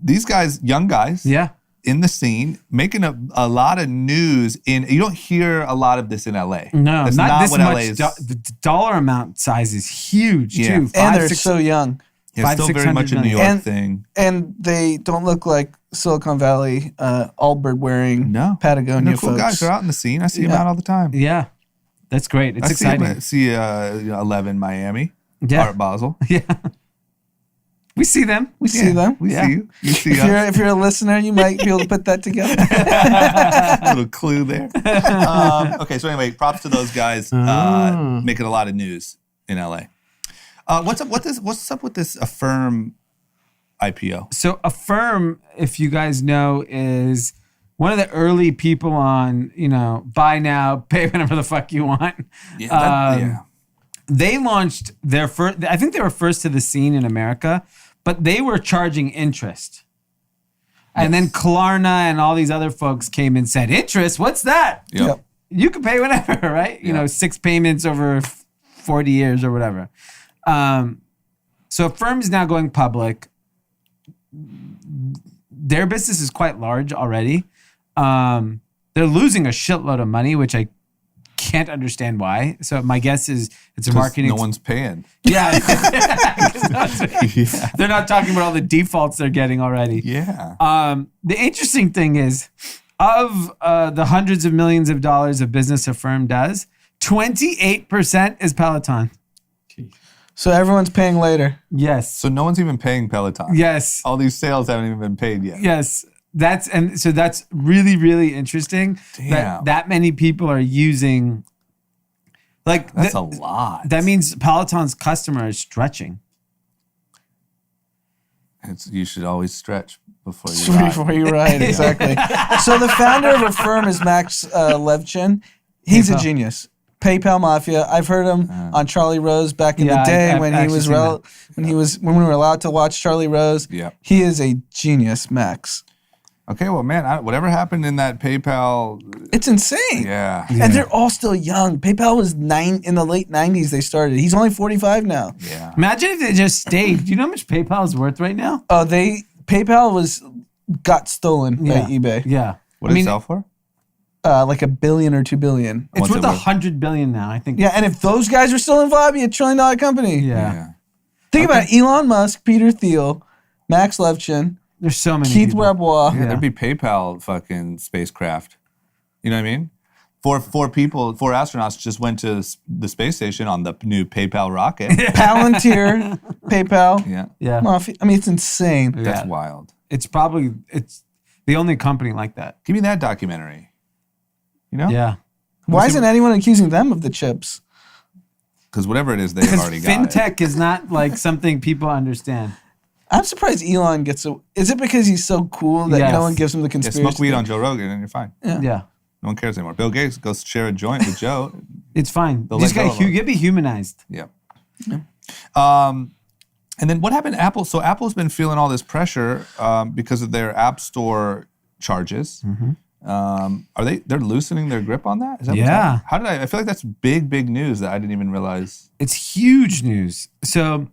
these guys, young guys, Yeah. in the scene, making a lot of news. You don't hear a lot of this in LA. No, That's not this what much. LA is. The dollar amount size is huge Yeah. too. And they're so young. Yeah, still very much a New York And- thing. And they don't look like Silicon Valley, Allbird wearing No. Patagonia They're cool folks. guys. They're out in the scene. I see them Yeah. out all the time. Yeah, that's great. It's I exciting. see 11 Miami, Yeah. Art Basel. Yeah. We see them. We see them. We see you. You see If you're a listener, you might be able to put that together. Little clue there. Okay, so anyway, props to those guys making a lot of news in LA. What's up with this Affirm IPO? So Affirm, if you guys know, is one of the early people on, buy now, pay whenever the fuck you want. Yeah. They launched their first, I think they were first to the scene in America, but they were charging interest. And then Klarna and all these other folks came and said, interest, what's that? Yep. You can pay whenever, right? You know, 6 payments over 40 years or whatever. So Affirm is now going public. Their business is quite large already. They're losing a shitload of money, which I can't understand why. So my guess is it's a marketing. No one's paying. Yeah. They're not talking about all the defaults they're getting already. Yeah. The interesting thing is, of the hundreds of millions of dollars of business Affirm does, 28% is Peloton. So everyone's paying later. Yes. So no one's even paying Peloton. Yes. All these sales haven't even been paid yet. Yes. That's really, really interesting. Damn. That many people are using. Like that's a lot. That means Peloton's customer is stretching. You should always stretch before you ride. Before you ride, exactly. So the founder of Affirm is Max Levchin. He's a genius. PayPal Mafia. I've heard him on Charlie Rose back in the day when we were allowed to watch Charlie Rose. Yeah. He is a genius, Max. Okay, well, man, whatever happened in that PayPal? It's insane. Yeah. And they're all still young. PayPal was in the late 90s they started. He's only 45 now. Yeah. Imagine if they just stayed. Do you know how much PayPal is worth right now? Oh, PayPal got stolen by eBay. Yeah. What did it sell for? Like $1 billion or $2 billion. It's worth $100 billion now, I think. Yeah, and if those guys were still involved, it'd be $1 trillion company. Yeah. Think about it. Elon Musk, Peter Thiel, Max Levchin. There's so many Keith people. Rabois. Yeah, there'd be PayPal fucking spacecraft. You know what I mean? Four astronauts just went to the space station on the new PayPal rocket. Palantir, PayPal. Yeah. Mafia. I mean, it's insane. That's wild. It's the only company like that. Give me that documentary. You know? Yeah. Why isn't anyone accusing them of the chips? Because whatever it is, they've already got it. Fintech is not like something people understand. I'm surprised Elon gets a... Is it because he's so cool that no one gives him the conspiracy? Smoke weed on Joe Rogan and you're fine. Yeah. No one cares anymore. Bill Gates goes share a joint with Joe. It's fine. They'll This let guy, go of him. get be humanized. Yeah. And then what happened to Apple? So Apple's been feeling all this pressure because of their App Store charges. They're loosening their grip on that? Is that what's happening? I feel like that's big news that I didn't even realize. It's huge news. So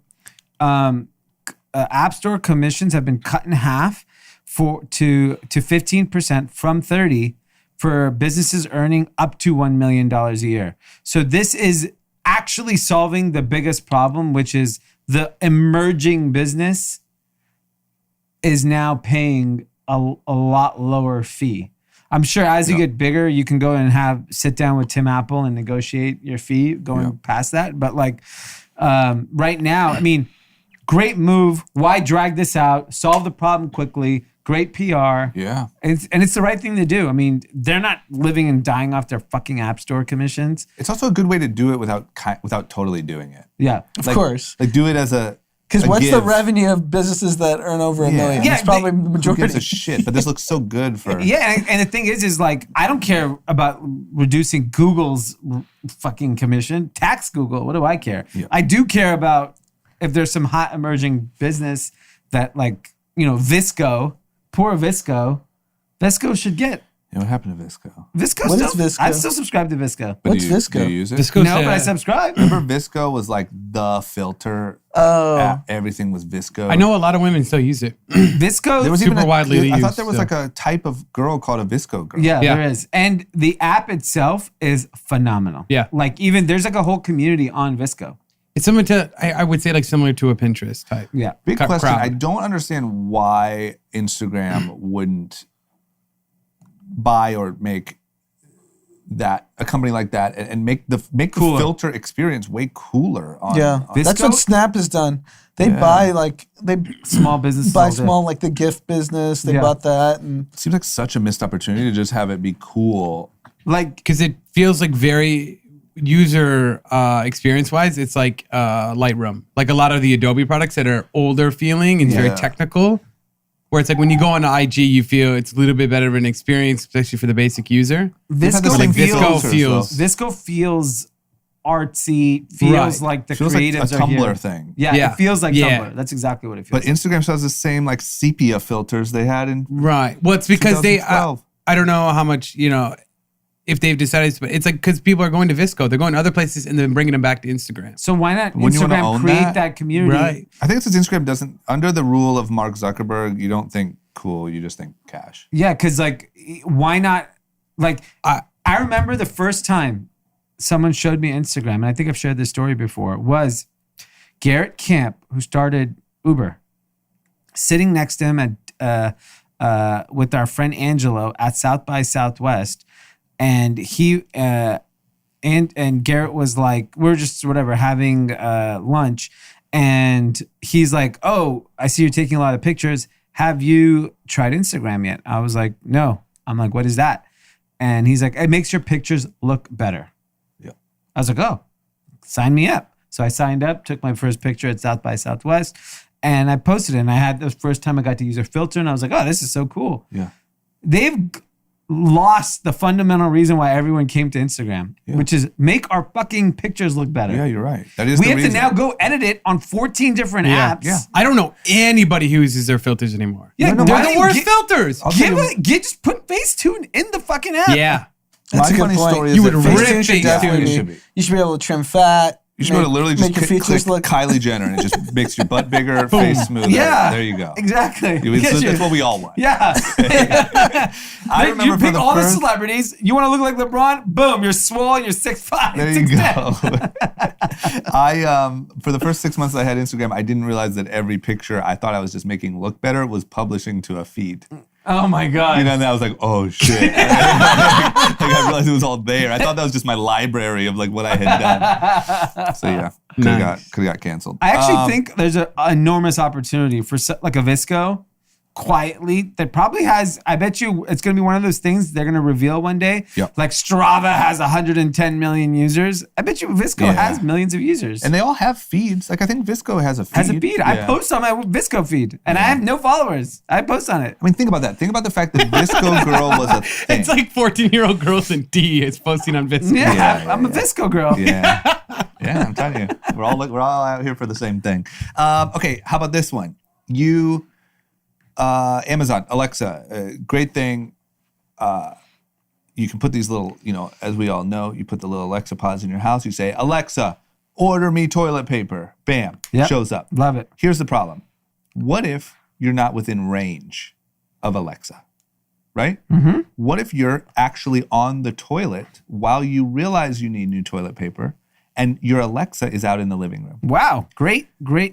App Store commissions have been cut in half to 15% from 30% for businesses earning up to $1 million a year. So this is actually solving the biggest problem, which is the emerging business is now paying a lot lower fee. I'm sure as you get bigger, you can go and sit down with Tim Apple and negotiate your fee going past that. But right now, I mean, great move. Why drag this out? Solve the problem quickly. Great PR. Yeah. And it's the right thing to do. I mean, they're not living and dying off their fucking App Store commissions. It's also a good way to do it without totally doing it. Yeah. Of course. Like do it as a Because what's give. the revenue of businesses that earn over $1 million? Yeah, it's probably the Who majority. gives a shit? But this looks so good for... Yeah, and the thing is like, I don't care about reducing Google's fucking commission. Tax Google, what do I care? Yeah. I do care about if there's some hot emerging business that Visco, poor Visco should get. Yeah, what happened to Visco? What is Visco? I still subscribe to Visco. But What's Visco? Do you use it? Visco's No, but I subscribe. Remember Visco was like the filter. Oh. Everything was Visco. I know a lot of women still use it. Visco. There was Super even widely I used, thought there was so. like a type of girl called a Visco girl. Yeah, Yeah. there is. And the app itself is phenomenal. Yeah. Like even there's like a whole community on Visco. It's similar to, I would say, like similar to a Pinterest type. Yeah. Big Crowd. question. I don't understand why Instagram wouldn't buy or make a company like that and make the filter experience way cooler. That's what Snap has done. They buy small businesses. Buy small like the gift business. They bought that, and it seems like such a missed opportunity to just have it be cool. Like, because it feels like very user experience wise, it's like Lightroom. Like a lot of the Adobe products that are older feeling and very technical. Where it's like when you go on IG, you feel it's a little bit better of an experience, especially for the basic user. Visco feels artsy, feels right. like the feels creatives like a Tumblr are here. thing. Yeah, it feels like Tumblr. That's exactly what it feels But Instagram still has the same like sepia filters they had in Well, it's because I don't know how much, if they've decided, but it's like because people are going to Visco, they're going to other places and then bringing them back to Instagram. So why not Instagram create that community? Right. I think it's because Instagram doesn't, under the rule of Mark Zuckerberg, you don't think cool, you just think cash. Yeah, because like, why not? Like, I remember the first time someone showed me Instagram, and I think I've shared this story before, was Garrett Camp, who started Uber, sitting next to him at with our friend Angelo at South by Southwest. And he and Garrett was like, we're just having lunch, and he's like, "Oh, I see you're taking a lot of pictures. Have you tried Instagram yet?" I was like, "No." I'm like, "What is that?" And he's like, "It makes your pictures look better." Yeah. I was like, "Oh, sign me up." So I signed up, took my first picture at South by Southwest, and I posted it. And I had the first time I got to use a filter, and I was like, "Oh, this is so cool." Yeah. They've lost the fundamental reason why everyone came to Instagram, which is make our fucking pictures look better. Yeah, you're right. That is we the have reason. to now go edit it on 14 different apps. Yeah. I don't know anybody who uses their filters anymore. Yeah, they're the worst filters. Just put Facetune in the fucking app. Yeah. That's a funny good point. story is You that would Facetune rip should definitely Facetune. should be. You should be able to trim fat. You should be able to literally just make your click features look Kylie Jenner and it just makes your butt bigger, face smoother. Yeah. There you go. Exactly. That's what we all want. Yeah. I remember you for pick the all first, the celebrities. You want to look like LeBron? Boom. You're swole. You're 6'5". There you go. I for the first 6 months I had Instagram, I didn't realize that every picture I thought I was just making look better was publishing to a feed. Oh my God. And then I was like, oh shit. I realized it was all there. I thought that was just my library of like what I had done. So yeah, could have got canceled. I actually think there's an enormous opportunity for like a Visco quietly that probably has, I bet you it's going to be one of those things they're going to reveal one day. Yep. Like Strava has 110 million users. I bet you Visco has millions of users. And they all have feeds. Like I think Visco has a feed. Yeah. I post on my Visco feed and I have no followers. I post on it. I mean, think about that. Think about the fact that Visco Girl was a thing. It's like 14-year-old girls and D is posting on Visco. Yeah, I'm a Visco girl. Yeah. Yeah, I'm telling you. We're all out here for the same thing. Okay, how about this one? Amazon, Alexa, great thing. You can put these little, as we all know, you put the little Alexa pods in your house. You say, Alexa, order me toilet paper. Bam, shows up. Love it. Here's the problem. What if you're not within range of Alexa, right? Mm-hmm. What if you're actually on the toilet while you realize you need new toilet paper and your Alexa is out in the living room? Wow. Great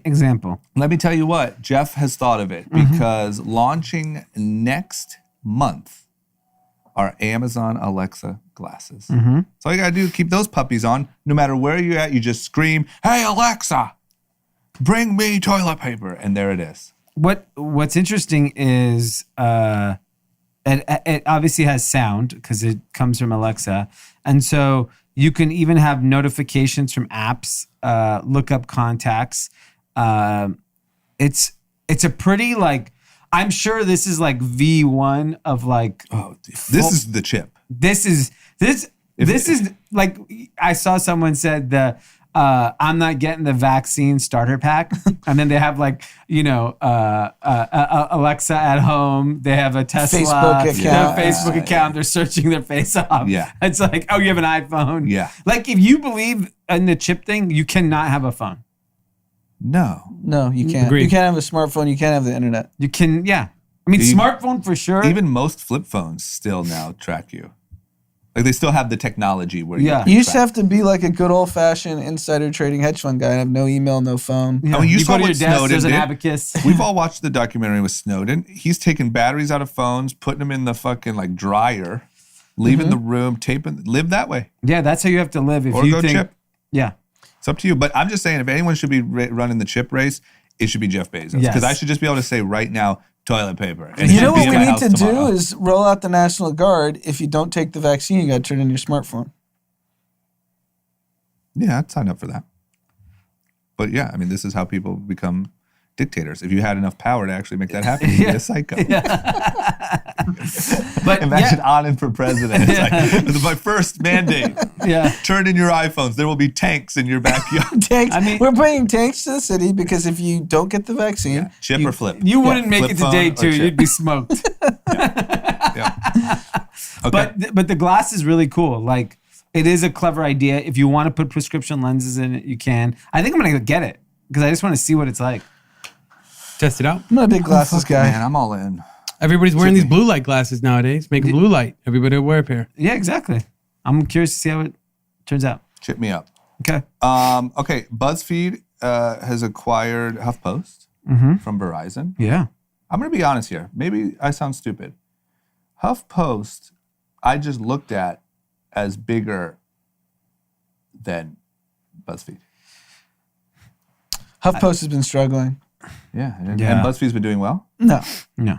example. Let me tell you what, Jeff has thought of it because launching next month are Amazon Alexa glasses. So all you gotta do, keep those puppies on. No matter where you're at, you just scream, "Hey Alexa, bring me toilet paper," and there it is. What's interesting is it obviously has sound because it comes from Alexa, and so you can even have notifications from apps, look up contacts. It's a pretty like, I'm sure this is like V1 of like. Oh, this is the chip. This is like, I saw someone said I'm not getting the vaccine starter pack. And then they have like, Alexa at home. They have a Tesla Facebook account. They're searching their face off. Yeah. It's like, oh, you have an iPhone. Yeah. Like if you believe in the chip thing, you cannot have a phone. No, you can't. Agreed. You can't have a smartphone. You can't have the internet. You can, yeah. I mean, smartphone for sure. Even most flip phones still now track you. Like they still have the technology where you used to have to be like a good old fashioned insider trading hedge fund guy and have no email, no phone. Yeah. I mean, you saw go to what your desk, Snowden there's an did. abacus. We've all watched the documentary with Snowden. He's taking batteries out of phones, putting them in the fucking like dryer, leaving the room, taping, live that way. Yeah, that's how you have to live. If Or you go think, chip. Yeah. It's up to you. But I'm just saying, if anyone should be running the chip race, it should be Jeff Bezos. Because Yes. I should just be able to say right now, toilet paper. And You it know should be what we in my need house to tomorrow. do is roll out the National Guard. If you don't take the vaccine, you got to turn in your smartphone. Yeah, I'd sign up for that. But yeah, I mean, this is how people become dictators. If you had enough power to actually make that happen, you'd be a psycho. But Imagine Anand for president. It's like, this is my first mandate. yeah. Turn in your iPhones. There will be tanks in your backyard. Tanks. I mean- We're bringing tanks to the city because if you don't get the vaccine, Chip or flip. You wouldn't make Flip it to phone day or 2. chip. You'd be smoked. Yeah. Okay. But the glass is really cool. Like, it is a clever idea. If you want to put prescription lenses in it, you can. I think I'm going to get it because I just want to see what it's like. Test it out. I'm not a big glasses guy. Man, I'm all in. Everybody's wearing these blue light glasses nowadays. Make a blue light. Everybody will wear a pair. Yeah, exactly. I'm curious to see how it turns out. Chip me up. Okay. Okay, BuzzFeed has acquired HuffPost from Verizon. Yeah. I'm going to be honest here. Maybe I sound stupid. HuffPost, I just looked at as bigger than BuzzFeed. HuffPost has been struggling. Yeah, and Yeah. BuzzFeed's been doing well. No,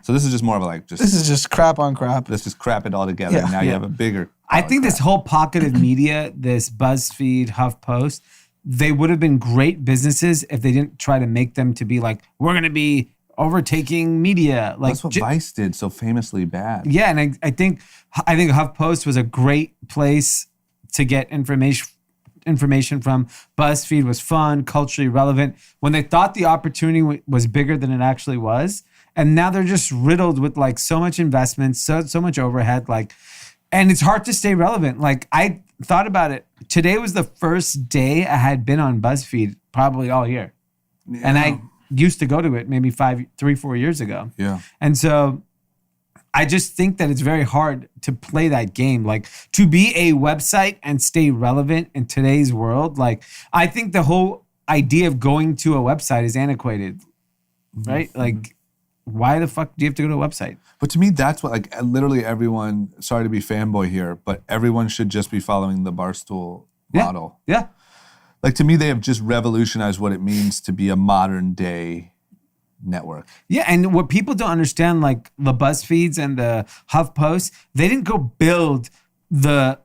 So this is just more of a like, this is just crap on crap. let's just crap it all together. Yeah. And now you Yeah. have a bigger. I think this whole pocket of media, this BuzzFeed, HuffPost, they would have been great businesses if they didn't try to make them to be like, we're going to be overtaking media. Like, That's what Vice did so famously bad. yeah, and I think HuffPost was a great place to get information from. BuzzFeed was fun, culturally relevant. When they thought the opportunity was bigger than it actually was, and now they're just riddled with like so much investment, so much overhead, like, and it's hard to stay relevant. Like, I thought about it. Today was the first day I had been on BuzzFeed probably all year, and I used to go to it maybe 3-4 years ago. Yeah. And so I just think that it's very hard to play that game. Like, to be a website and stay relevant in today's world, like, I think the whole idea of going to a website is antiquated, right? Like, why the fuck do you have to go to a website? But to me, that's what, like, literally everyone, sorry to be fanboy here, but everyone should just be following the Barstool model. Yeah. Like, to me, they have just revolutionized what it means to be a modern day network. Yeah, and what people don't understand, like the BuzzFeeds and the HuffPost, they didn't go build the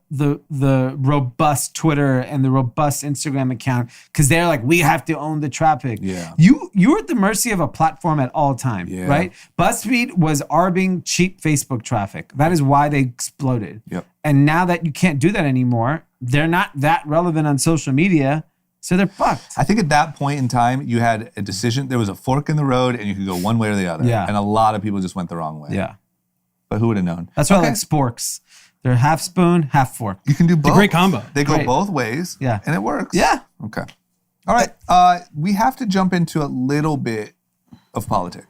robust Twitter and the robust Instagram account because they're like, we have to own the traffic. Yeah. You're at the mercy of a platform at all time, Yeah. right? BuzzFeed was arbing cheap Facebook traffic. That is why they exploded. Yep. And now that you can't do that anymore, they're not that relevant on social media, so they're fucked. I think at that point in time, you had a decision. There was a fork in the road, and you could go one way or the other. Yeah. And a lot of people just went the wrong way. Yeah. But who would have known? That's why I like sporks. They're half spoon, half fork. You can do both. great combo. They go Great. both ways. Yeah. And it works. Yeah. Okay. All right. We have to jump into a little bit of politics.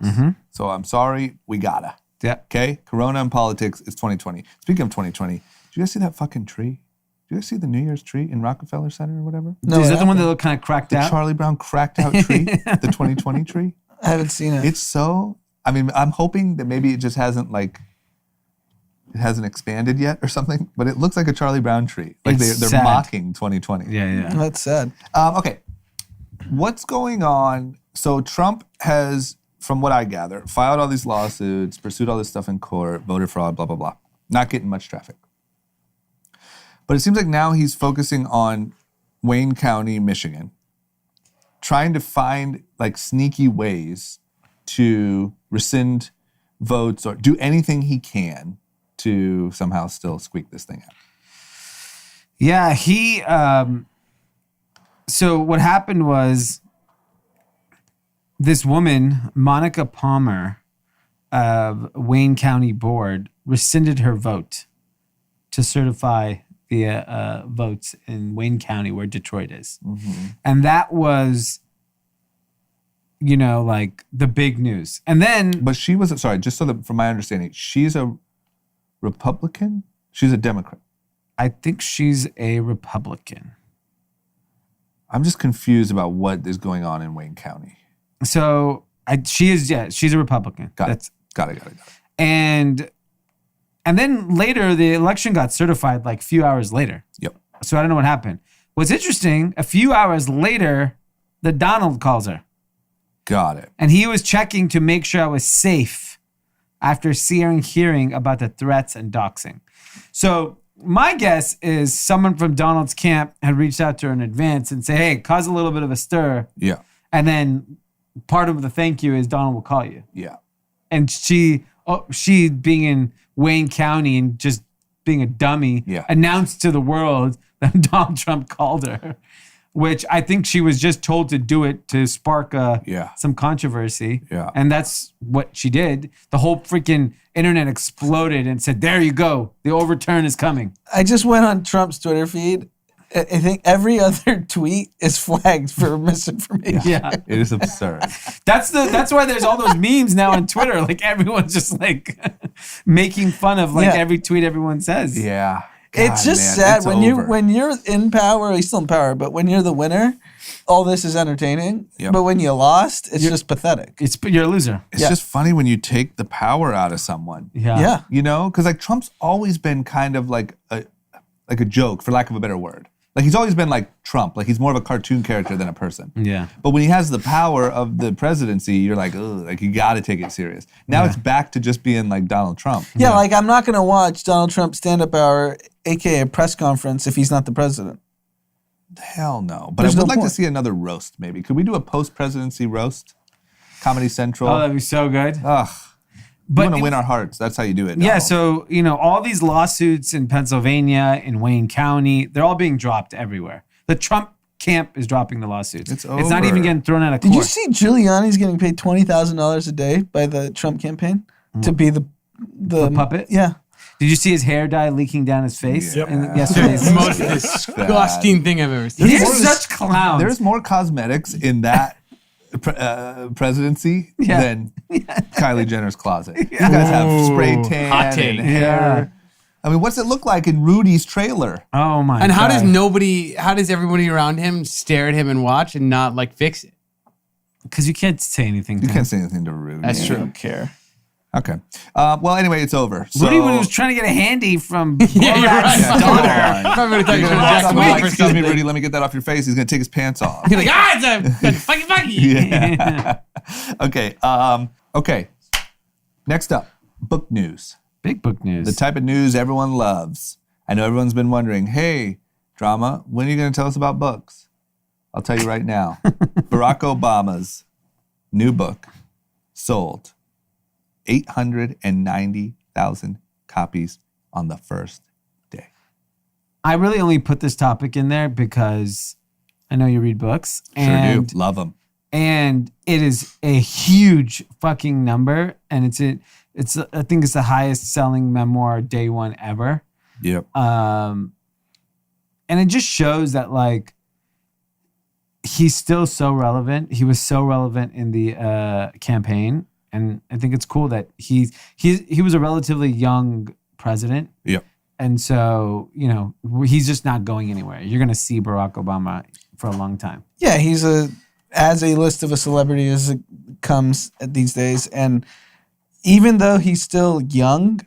So I'm sorry, we gotta. Yeah. Okay? Corona and politics is 2020. Speaking of 2020, did you guys see that fucking tree? Did you guys see the New Year's tree in Rockefeller Center or whatever? No, Is what that the one that happened? looked kind of cracked The out? Charlie Brown cracked out tree, the 2020 tree. I haven't seen it. It's so, I mean, I'm hoping that maybe it just hasn't expanded yet or something, but it looks like a Charlie Brown tree. Like It's they're sad. mocking 2020. Yeah. That's sad. Okay. What's going on? So Trump has, from what I gather, filed all these lawsuits, pursued all this stuff in court, voter fraud, blah, blah, blah. Not getting much traffic. But it seems like now he's focusing on Wayne County, Michigan, trying to find like sneaky ways to rescind votes or do anything he can to somehow still squeak this thing out. Yeah, he so what happened was this woman, Monica Palmer of Wayne County Board, rescinded her vote to certify the votes in Wayne County where Detroit is. And that was, like the big news. And then But she was, sorry, just so that from my understanding, she's a Republican? She's a Democrat. I think she's a Republican. I'm just confused about what is going on in Wayne County. So she's a Republican. Got it. That's Got it. And And then later, the election got certified like a few hours later. Yep. So I don't know what happened. What's interesting, a few hours later, the Donald calls her. Got it. And he was checking to make sure I was safe after hearing about the threats and doxing. So my guess is someone from Donald's camp had reached out to her in advance and say, hey, cause a little bit of a stir. Yeah. And then part of the thank you is Donald will call you. Yeah. And she being in Wayne County and just being a dummy, announced to the world that Donald Trump called her, which I think she was just told to do it to spark some controversy. Yeah. And that's what she did. The whole freaking internet exploded and said, there you go. The overturn is coming. I just went on Trump's Twitter feed. I think every other tweet is flagged for misinformation. Yeah. It is absurd. That's why there's all those memes now on Twitter. Like everyone's just like making fun of every tweet everyone says. Yeah. It's just sad when you're in power, you're still in power, but when you're the winner, all this is entertaining. Yep. But when you lost, it's just pathetic. You're a loser. It's just funny when you take the power out of someone. Yeah. You know, because like Trump's always been kind of like a joke, for lack of a better word. Like he's always been like Trump. Like he's more of a cartoon character than a person. Yeah. But when he has the power of the presidency, you're like, ugh, like you got to take it serious. Now it's back to just being like Donald Trump. Yeah, like I'm not going to watch Donald Trump stand-up hour, aka a press conference, if he's not the president. Hell no. But I would like to see another roast, maybe. Could we do a post-presidency roast? Comedy Central. Oh, that'd be so good. Ugh. But you want to win our hearts. That's how you do it. Yeah, so, all these lawsuits in Pennsylvania, in Wayne County, they're all being dropped everywhere. The Trump camp is dropping the lawsuits. It's over. It's not even getting thrown out of court. Did you see Giuliani's getting paid $20,000 a day by the Trump campaign to be the puppet? Yeah. Did you see his hair dye leaking down his face? Yep. Yesterday's The most disgusting thing I've ever seen. He's such clowns. There's more cosmetics in that presidency than Kylie Jenner's closet. You guys have spray tan Hot take. and hair. I mean, what's it look like in Rudy's trailer? Oh my God. And how does everybody around him stare at him and watch and not like fix it? Because you can't say anything to You him. can't say anything to Rudy. That's true. I don't care. Okay. Well, anyway, it's over. So, Rudy was trying to get a handy from Yeah, you're right. Yeah, Daughter. come on. Everybody thought you were gonna jack him off or Excuse me, something. Rudy, let me get that off your face. He's going to take his pants off. You're like, it's a fucky. Yeah. Okay. Okay. Next up, book news. Big book news. The type of news everyone loves. I know everyone's been wondering, hey, drama, when are you going to tell us about books? I'll tell you right now. Barack Obama's new book sold 890,000 copies on the first day. I really only put this topic in there because I know you read books. Sure do. Love them. And it is a huge fucking number. And it's I think it's the highest selling memoir day one ever. Yep. And it just shows that like he's still so relevant. He was so relevant in the campaign. And I think it's cool that he was a relatively young president. Yep. And so, he's just not going anywhere. You're going to see Barack Obama for a long time. Yeah, he's as a list of a celebrity as it comes these days. And even though he's still young,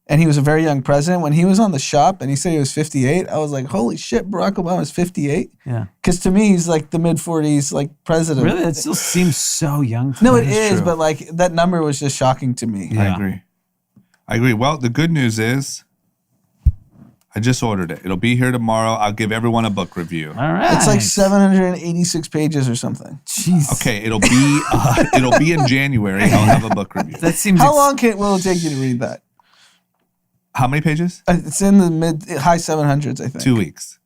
and he was a very young president, when he was on The Shop and he said he was 58, I was like, holy shit, Barack Obama's 58? Yeah. Because to me, he's like the mid-40s, like, president. Really? It still seems so young to No, me. it is, true. but like that number was just shocking to me. Yeah. I agree. Well, the good news is I just ordered it. It'll be here tomorrow. I'll give everyone a book review. All right. It's like 786 pages or something. Jeez. Okay, it'll be in January. I'll have a book review. That seems How long will it take you to read that? How many pages? It's in the high 700s, I think. 2 weeks.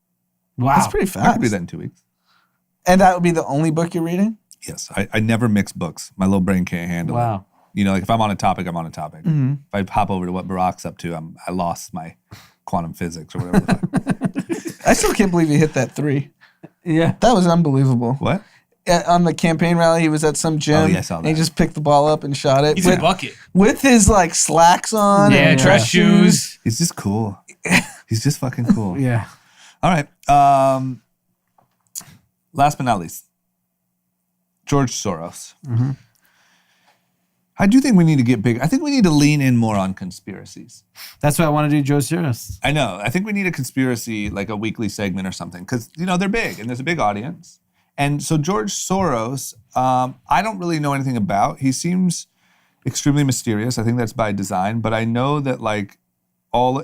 Wow. That's pretty I fast. could read that in 2 weeks. And that would be the only book you're reading? Yes, I never mix books. My little brain can't handle it. Wow. Like if I'm on a topic, I'm on a topic. Mm-hmm. If I hop over to what Barack's up to, I lost my quantum physics or whatever the fuck. I still can't believe he hit that 3. Yeah. That was unbelievable. What? On the campaign rally, he was at some gym. Oh, yeah, I saw and he that. just picked the ball up and shot it. He's a bucket. With his like slacks on Yeah, and dress shoes. He's just cool. He's just fucking cool. Yeah. All right. Last but not least, George Soros. Mm-hmm. I do think we need to get big. I think we need to lean in more on conspiracies. That's why I want to do Joe Soros. I know. I think we need a conspiracy, like a weekly segment or something, because, they're big and there's a big audience. And so George Soros, I don't really know anything about. He seems extremely mysterious. I think that's by design. But I know that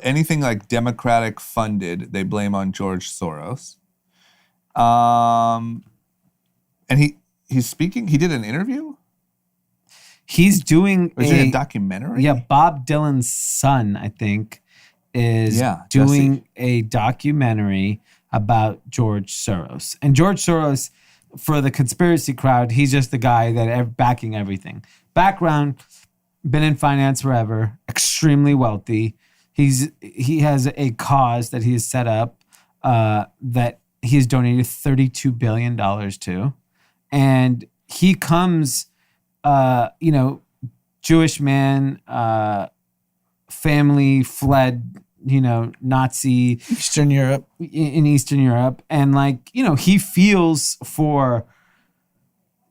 anything like Democratic funded, they blame on George Soros. And he's speaking. He did an interview. He's doing a documentary. Yeah, Bob Dylan's son, I think, is doing a documentary about George Soros. And George Soros, for the conspiracy crowd, he's just the guy that backing everything. Background, been in finance forever, extremely wealthy. He has a cause that he has set up that he has donated $32 billion to. And he comes, Jewish man, family fled, Nazi. Eastern Europe. In Eastern Europe. And he feels for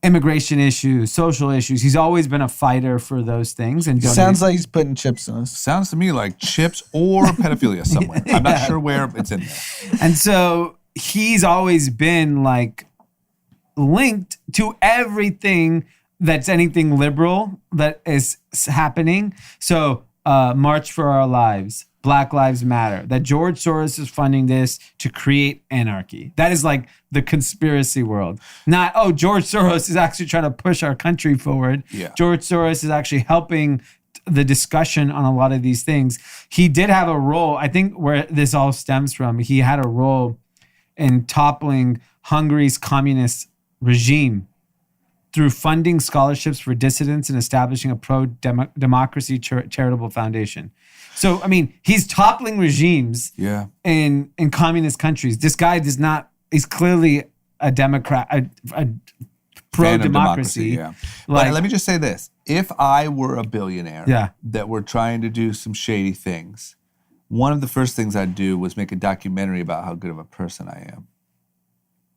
immigration issues, social issues. He's always been a fighter for those things. And sounds like he's putting chips in us. Sounds to me like chips or pedophilia somewhere. I'm not sure where it's in there. And so he's always been linked to everything that's anything liberal that is happening. So March for Our Lives, Black Lives Matter, that George Soros is funding this to create anarchy. That is the conspiracy world. Not, George Soros is actually trying to push our country forward. Yeah. George Soros is actually helping the discussion on a lot of these things. He did have a role, I think where this all stems from, he had a role in toppling Hungary's communist regime through funding scholarships for dissidents and establishing a pro-democracy charitable foundation. So, he's toppling regimes in communist countries. This guy he's clearly a Democrat, a pro-democracy. Yeah. But let me just say this. If I were a billionaire that were trying to do some shady things, one of the first things I'd do was make a documentary about how good of a person I am.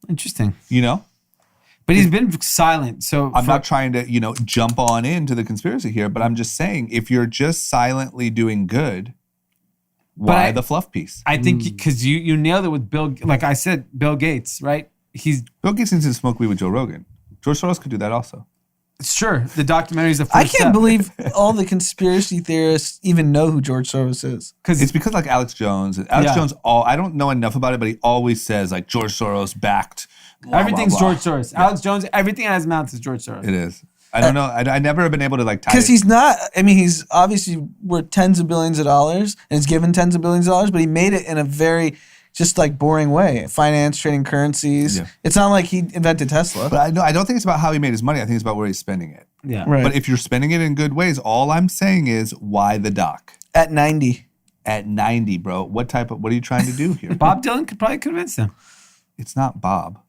Interesting. But he's been silent. So I'm not trying to, jump on into the conspiracy here, but I'm just saying, if you're just silently doing good, why the fluff piece? I think because you nailed it with Bill, like I said, Bill Gates, right? Bill Gates needs to smoke weed with Joe Rogan. George Soros could do that also. Sure, the documentary is the first I can't believe all the conspiracy theorists even know who George Soros is. It's because Alex Jones. Jones, I don't know enough about it, but he always says George Soros backed. Blah, everything's blah, blah. George Soros. Yeah. Alex Jones, everything in his mouth is George Soros. It is. I don't know. I never have been able to tie because he's not. He's obviously worth tens of billions of dollars and is given tens of billions of dollars, but he made it in a very just boring way. Finance, trading currencies. Yeah. It's not like he invented Tesla. But I don't think it's about how he made his money. I think it's about where he's spending it. Yeah. Right. But if you're spending it in good ways, all I'm saying is, why the doc? At 90. At 90, bro. What are you trying to do here? Bob Dylan could probably convince him. It's not Bob.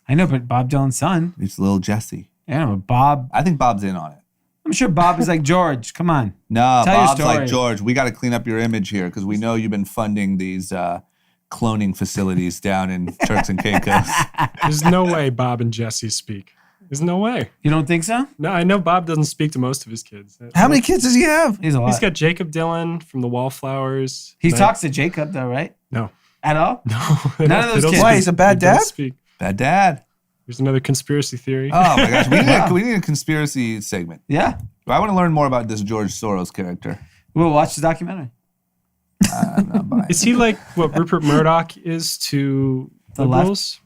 I know, but Bob Dylan's son. It's little Jesse. Yeah, but Bob. I think Bob's in on it. I'm sure Bob is like, George, come on. No, Bob's like, George, we got to clean up your image here because we know you've been funding these cloning facilities down in Turks and Caicos. There's no way Bob and Jesse speak. There's no way. You don't think so? No, I know Bob doesn't speak to most of his kids. How many kids does he have? He's a lot. He's got Jacob Dylan from the Wallflowers. He talks to Jacob though, right? No. At all? No. None of those kids. Why, he's a bad dad? Bad dad. There's another conspiracy theory. Oh my gosh, we need a conspiracy segment. Yeah. I want to learn more about this George Soros character. We'll watch the documentary. I'm not buying Is he like what Rupert Murdoch is to the liberals?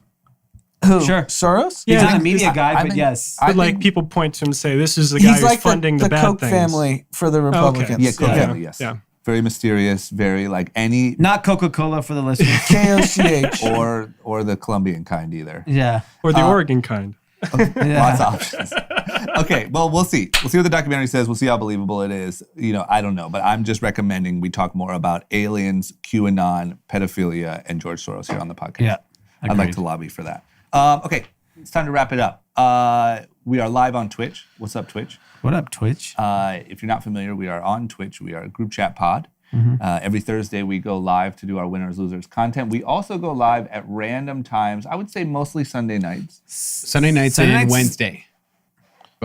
Who? Sure. Soros? He's not a media guy, but yes. But people point to him and say, this is the guy who's funding the bad Koch things. family for the Republicans. Yeah, Koch family, yes. Yeah. Very mysterious, very any... Not Coca-Cola for the listeners. KOCH. or the Colombian kind either. Yeah. Or the Oregon kind. Lots of options. Okay, well, we'll see. We'll see what the documentary says. We'll see how believable it is. I don't know, but I'm just recommending we talk more about aliens, QAnon, pedophilia, and George Soros here on the podcast. Yeah, I'd like to lobby for that. Okay, it's time to wrap it up. We are live on Twitch. What's up, Twitch? What up, Twitch? If you're not familiar, we are on Twitch. We are a group chat pod. Every Thursday, we go live to do our winners, losers content. We also go live at random times. I would say mostly Sunday nights. Sunday nights and Wednesday.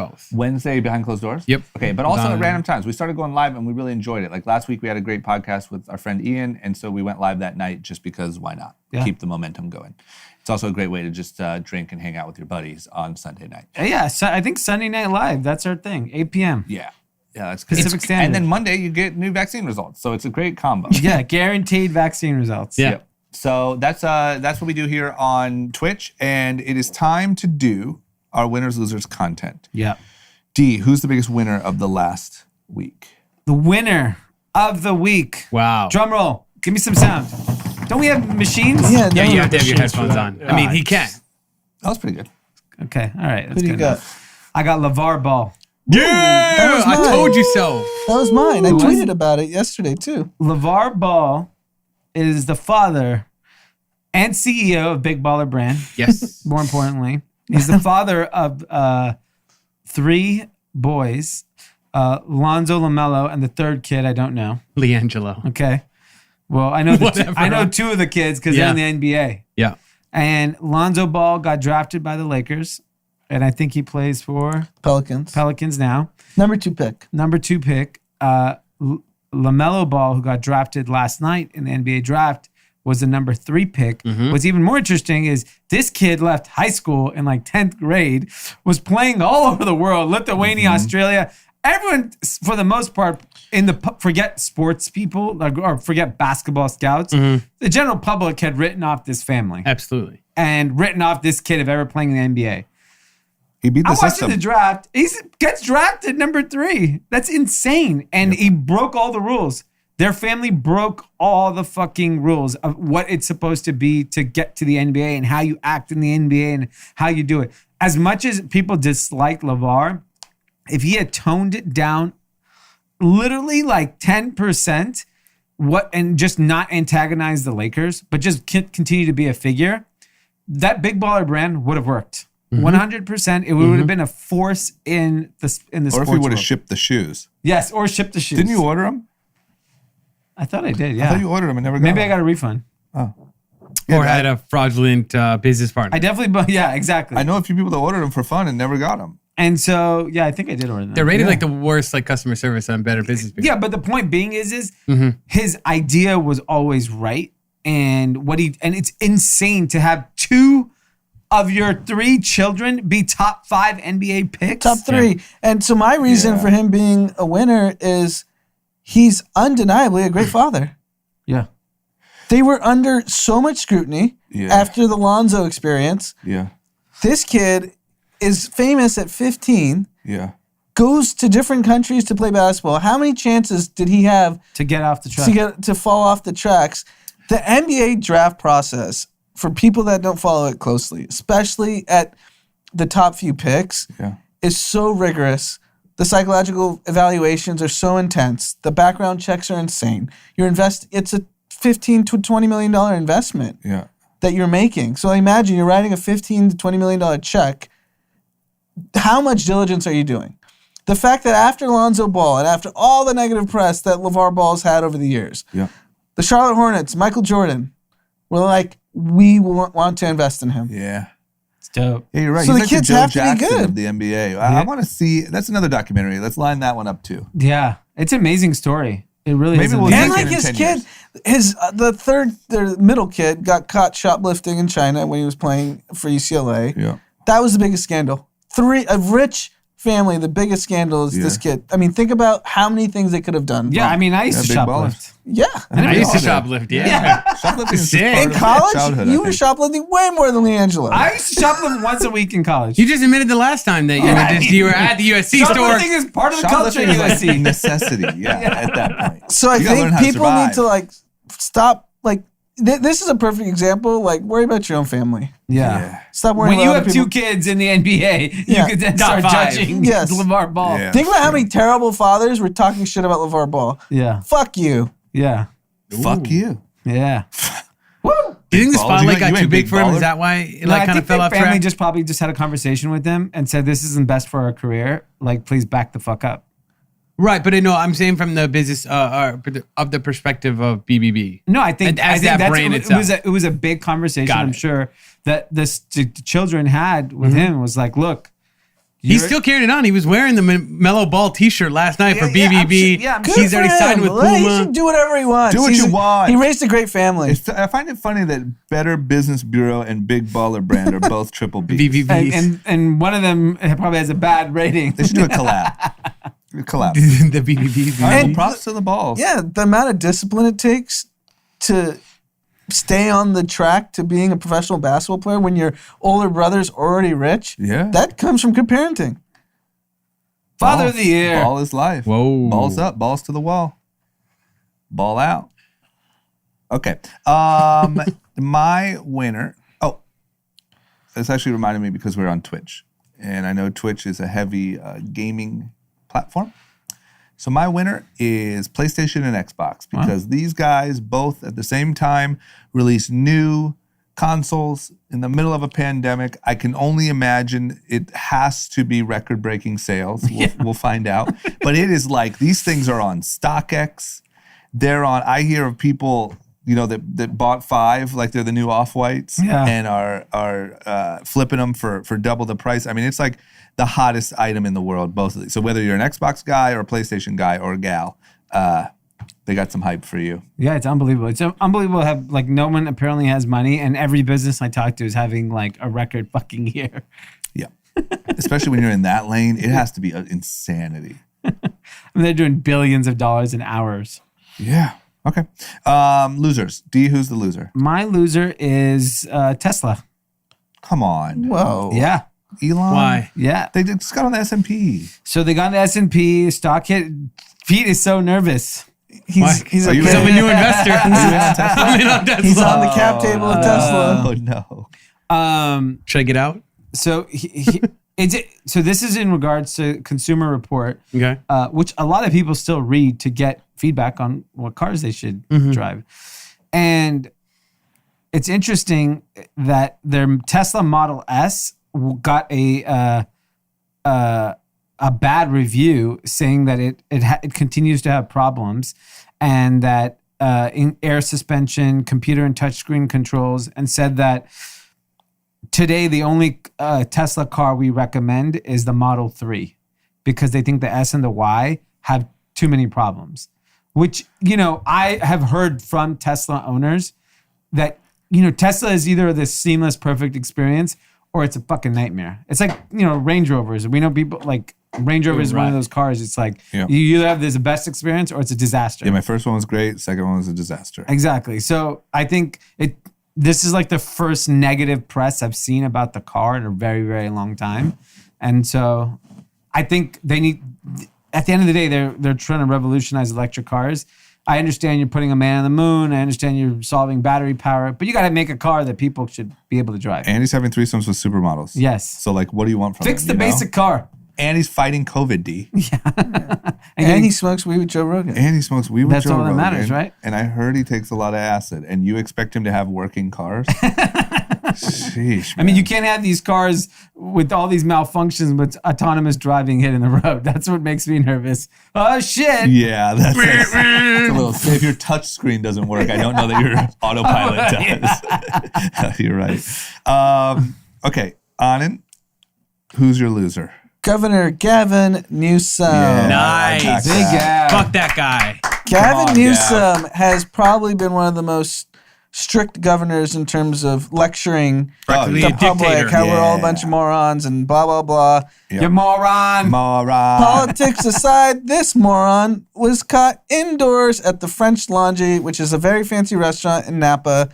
both. Wednesday behind closed doors? Yep. Okay, but also at random times. We started going live and we really enjoyed it. Like last week we had a great podcast with our friend Ian, and so we went live that night just because why not? Yeah. Keep the momentum going. It's also a great way to just drink and hang out with your buddies on Sunday night. Yeah, so I think Sunday Night Live, that's our thing, 8 p.m. Yeah, that's good. Pacific Standard. And then Monday you get new vaccine results, so it's a great combo. Yeah, guaranteed vaccine results. Yeah. Yep. So that's what we do here on Twitch, and it is time to do our winners losers content. Yeah. Dee, who's the biggest winner of the last week? The winner of the week. Wow. Drum roll. Give me some sound. Don't we have machines? Yeah, Yeah, you have to have your machines headphones for on. that. I mean, he can. That was pretty good. Okay. All right. Who do you got? I got LeVar Ball. Yeah, was I mine. told you so. That was mine. I Who was tweeted it? about it yesterday too. LeVar Ball is the father and CEO of Big Baller Brand. Yes. More importantly, he's the father of 3 boys, Lonzo LaMelo, and the third kid I don't know. LiAngelo. Okay. Well, I know Whatever. I know 2 of the kids because Yeah. they're in the NBA. Yeah. And Lonzo Ball got drafted by the Lakers, and I think he plays for Pelicans. now. Number 2 pick. Number 2 pick, LaMelo Ball, who got drafted last night in the NBA draft, was the number 3 pick. What's even more interesting is this kid left high school in like 10th grade, was playing all over the world, Lithuania, Australia. Everyone, for the most part, forget sports people or forget basketball scouts. The general public had written off this family Absolutely. and written off this kid of ever playing in the NBA. He beat the I'm system. watching the draft. He gets drafted number 3. That's insane. And he broke all the rules. Their family broke all the fucking rules of what it's supposed to be to get to the NBA and how you act in the NBA and how you do it. As much as people dislike LeVar, if he had toned it down literally like 10%, and just not antagonize the Lakers, but just continue to be a figure, that Big Baller Brand would have worked. 100%. It would have been a force in the sports Or if he would have world. shipped the shoes. Yes, or shipped the shoes. Didn't you order them? I thought I did, I yeah. thought you ordered them and never got Maybe them. I got a refund. Or had a fraudulent business partner. I definitely, yeah, exactly. I know a few people that ordered them for fun and never got them. And so, yeah, I think I did order them. They're rated like the worst like customer service on Better Business Bureau. Yeah, but the point being is his idea was always right. And it's insane to have 2 of your 3 children be top 5 NBA picks. Top 3. And so my reason for him being a winner is he's undeniably a great father. Yeah. They were under so much scrutiny after the Lonzo experience. Yeah. This kid is famous at 15, Yeah. goes to different countries to play basketball. How many chances did he have To get off the track. to fall off the tracks? The NBA draft process, for people that don't follow it closely, especially at the top few picks, is so rigorous. The psychological evaluations are so intense. The background checks are insane. It's a $15 to $20 million investment that you're making. So imagine you're writing a $15 to $20 million check. How much diligence are you doing? The fact that after Lonzo Ball and after all the negative press that LeVar Ball's had over the years, the Charlotte Hornets, Michael Jordan, were like, we want to invest in him. Yeah. It's dope. Yeah, you're right. So He's the like kids Joe have to be Jackson good. of the NBA. I want to see. That's another documentary. Let's line that one up too. Yeah. It's an amazing story. It really Maybe is. we'll amazing. And Make like it in his 10 kid, years. the middle kid got caught shoplifting in China when he was playing for UCLA. Yeah. That was the biggest scandal. A rich family, the biggest scandal is this kid. I mean, think about how many things they could have done. Yeah, I mean, I used to big shoplift. ballers. Yeah. I used to all did. shoplift, yeah. Shoplifting is just Sick. part In of college, childhood, I you were think. shoplifting way more than LiAngelo. I used to shoplift once a week in college. You just admitted the last time that you were at the USC store. Shoplifting is part of the culture Shoplifting at is like USC. necessity. At that point. So I You gotta learn think how to people need survive. to stop. This is a perfect example. Worry about your own family. Yeah. Stop worrying When you about have other 2 people. kids in the NBA, Yeah. you could then Top start 5. judging Yes. LeVar Ball. Yeah. Think about how many terrible fathers were talking shit about LeVar Ball. Yeah. Fuck you. Yeah. Fuck you. Yeah. Do you think the Ballers. spotlight You got ain't too big big for him? baller? Is that why it No, I kind think of fell the off family track? probably just had a conversation with him and said, this isn't best for our career. Please back the fuck up. Right, but I'm saying from the business of the perspective of BBB. No, I think As that brand it was a big conversation. Got I'm it. sure that the children had with him was like, look, He's still carrying it on. He was wearing the Mellow Ball T-shirt last night for BBB. He's already signed with Puma. He should do whatever he wants. Do what you want. He raised a great family. I find it funny that Better Business Bureau and Big Baller Brand are both triple B's. BBBs. And one of them probably has a bad rating. They should do a collab. The BBBs. And props to the balls. Yeah, the amount of discipline it takes to stay on the track to being a professional basketball player when your older brother's already rich. Yeah. That comes from good parenting. Father of the year. Ball is life. Whoa. Balls up, balls to the wall. Ball out. Okay. My winner. Oh, this actually reminded me because we're on Twitch. And I know Twitch is a heavy gaming platform. So my winner is PlayStation and Xbox because these guys both at the same time released new consoles in the middle of a pandemic. I can only imagine it has to be record-breaking sales. We'll find out. But it is like these things are on StockX. They're on, I hear of people, that bought 5, like they're the new Off-Whites and are flipping them for double the price. I mean, it's like the hottest item in the world, both of these. So whether you're an Xbox guy or a PlayStation guy or a gal, they got some hype for you. Yeah, it's unbelievable. It's unbelievable to have, no one apparently has money, and every business I talk to is having, a record fucking year. Yeah. Especially when you're in that lane, it has to be insanity. They're doing billions of dollars in hours. Yeah. Okay. Losers. Dee, who's the loser? My loser is Tesla. Come on. Whoa. Yeah. Elon? Why? Yeah. They just got on the S&P. So they got on the S&P, stock hit. Pete is so nervous. He's Are you I'm a new investor. I'm in on Tesla. He's on the cap table of Tesla. Oh, no. Should I get out? So so this is in regards to Consumer Report, Okay. which a lot of people still read to get feedback on what cars they should drive. And it's interesting that their Tesla Model S got a bad review, saying that it continues to have problems, and that in air suspension, computer and touchscreen controls, and said that today the only Tesla car we recommend is the Model 3 because they think the S and the Y have too many problems. Which, I have heard from Tesla owners that, Tesla is either this seamless, perfect experience or it's a fucking nightmare. It's like, Range Rovers. We know people Range Rover is one of those cars. It's like you either have this best experience or it's a disaster. Yeah, my first one was great. Second one was a disaster. Exactly. So I think this is the first negative press I've seen about the car in a very, very long time. And so I think they need, at the end of the day, they're trying to revolutionize electric cars. I understand you're putting a man on the moon. I understand you're solving battery power, but you got to make a car that people should be able to drive. And he's having threesomes with supermodels. Yes. So what do you want from him? Fix the basic car. And he's fighting COVID, D. Yeah. and he smokes weed with Joe Rogan. And he smokes weed with That's Joe all that Rogan. matters, right? And I heard he takes a lot of acid. And you expect him to have working cars? Sheesh, I mean, you can't have these cars with all these malfunctions with autonomous driving hitting the road. That's what makes me nervous. Oh, shit. Yeah, that's a little... If your touch screen doesn't work, I don't know that your autopilot does. You're right. Okay, Anand, who's your loser? Governor Gavin Newsom. Yeah, Nice. Big Gav. Fuck that guy. Gavin Newsom has probably been one of the most strict governors in terms of lecturing Practically the a public dictator. how we're all a bunch of morons and blah, blah, blah. Yep. You moron. Politics aside, this moron was caught indoors at the French Laundry, which is a very fancy restaurant in Napa,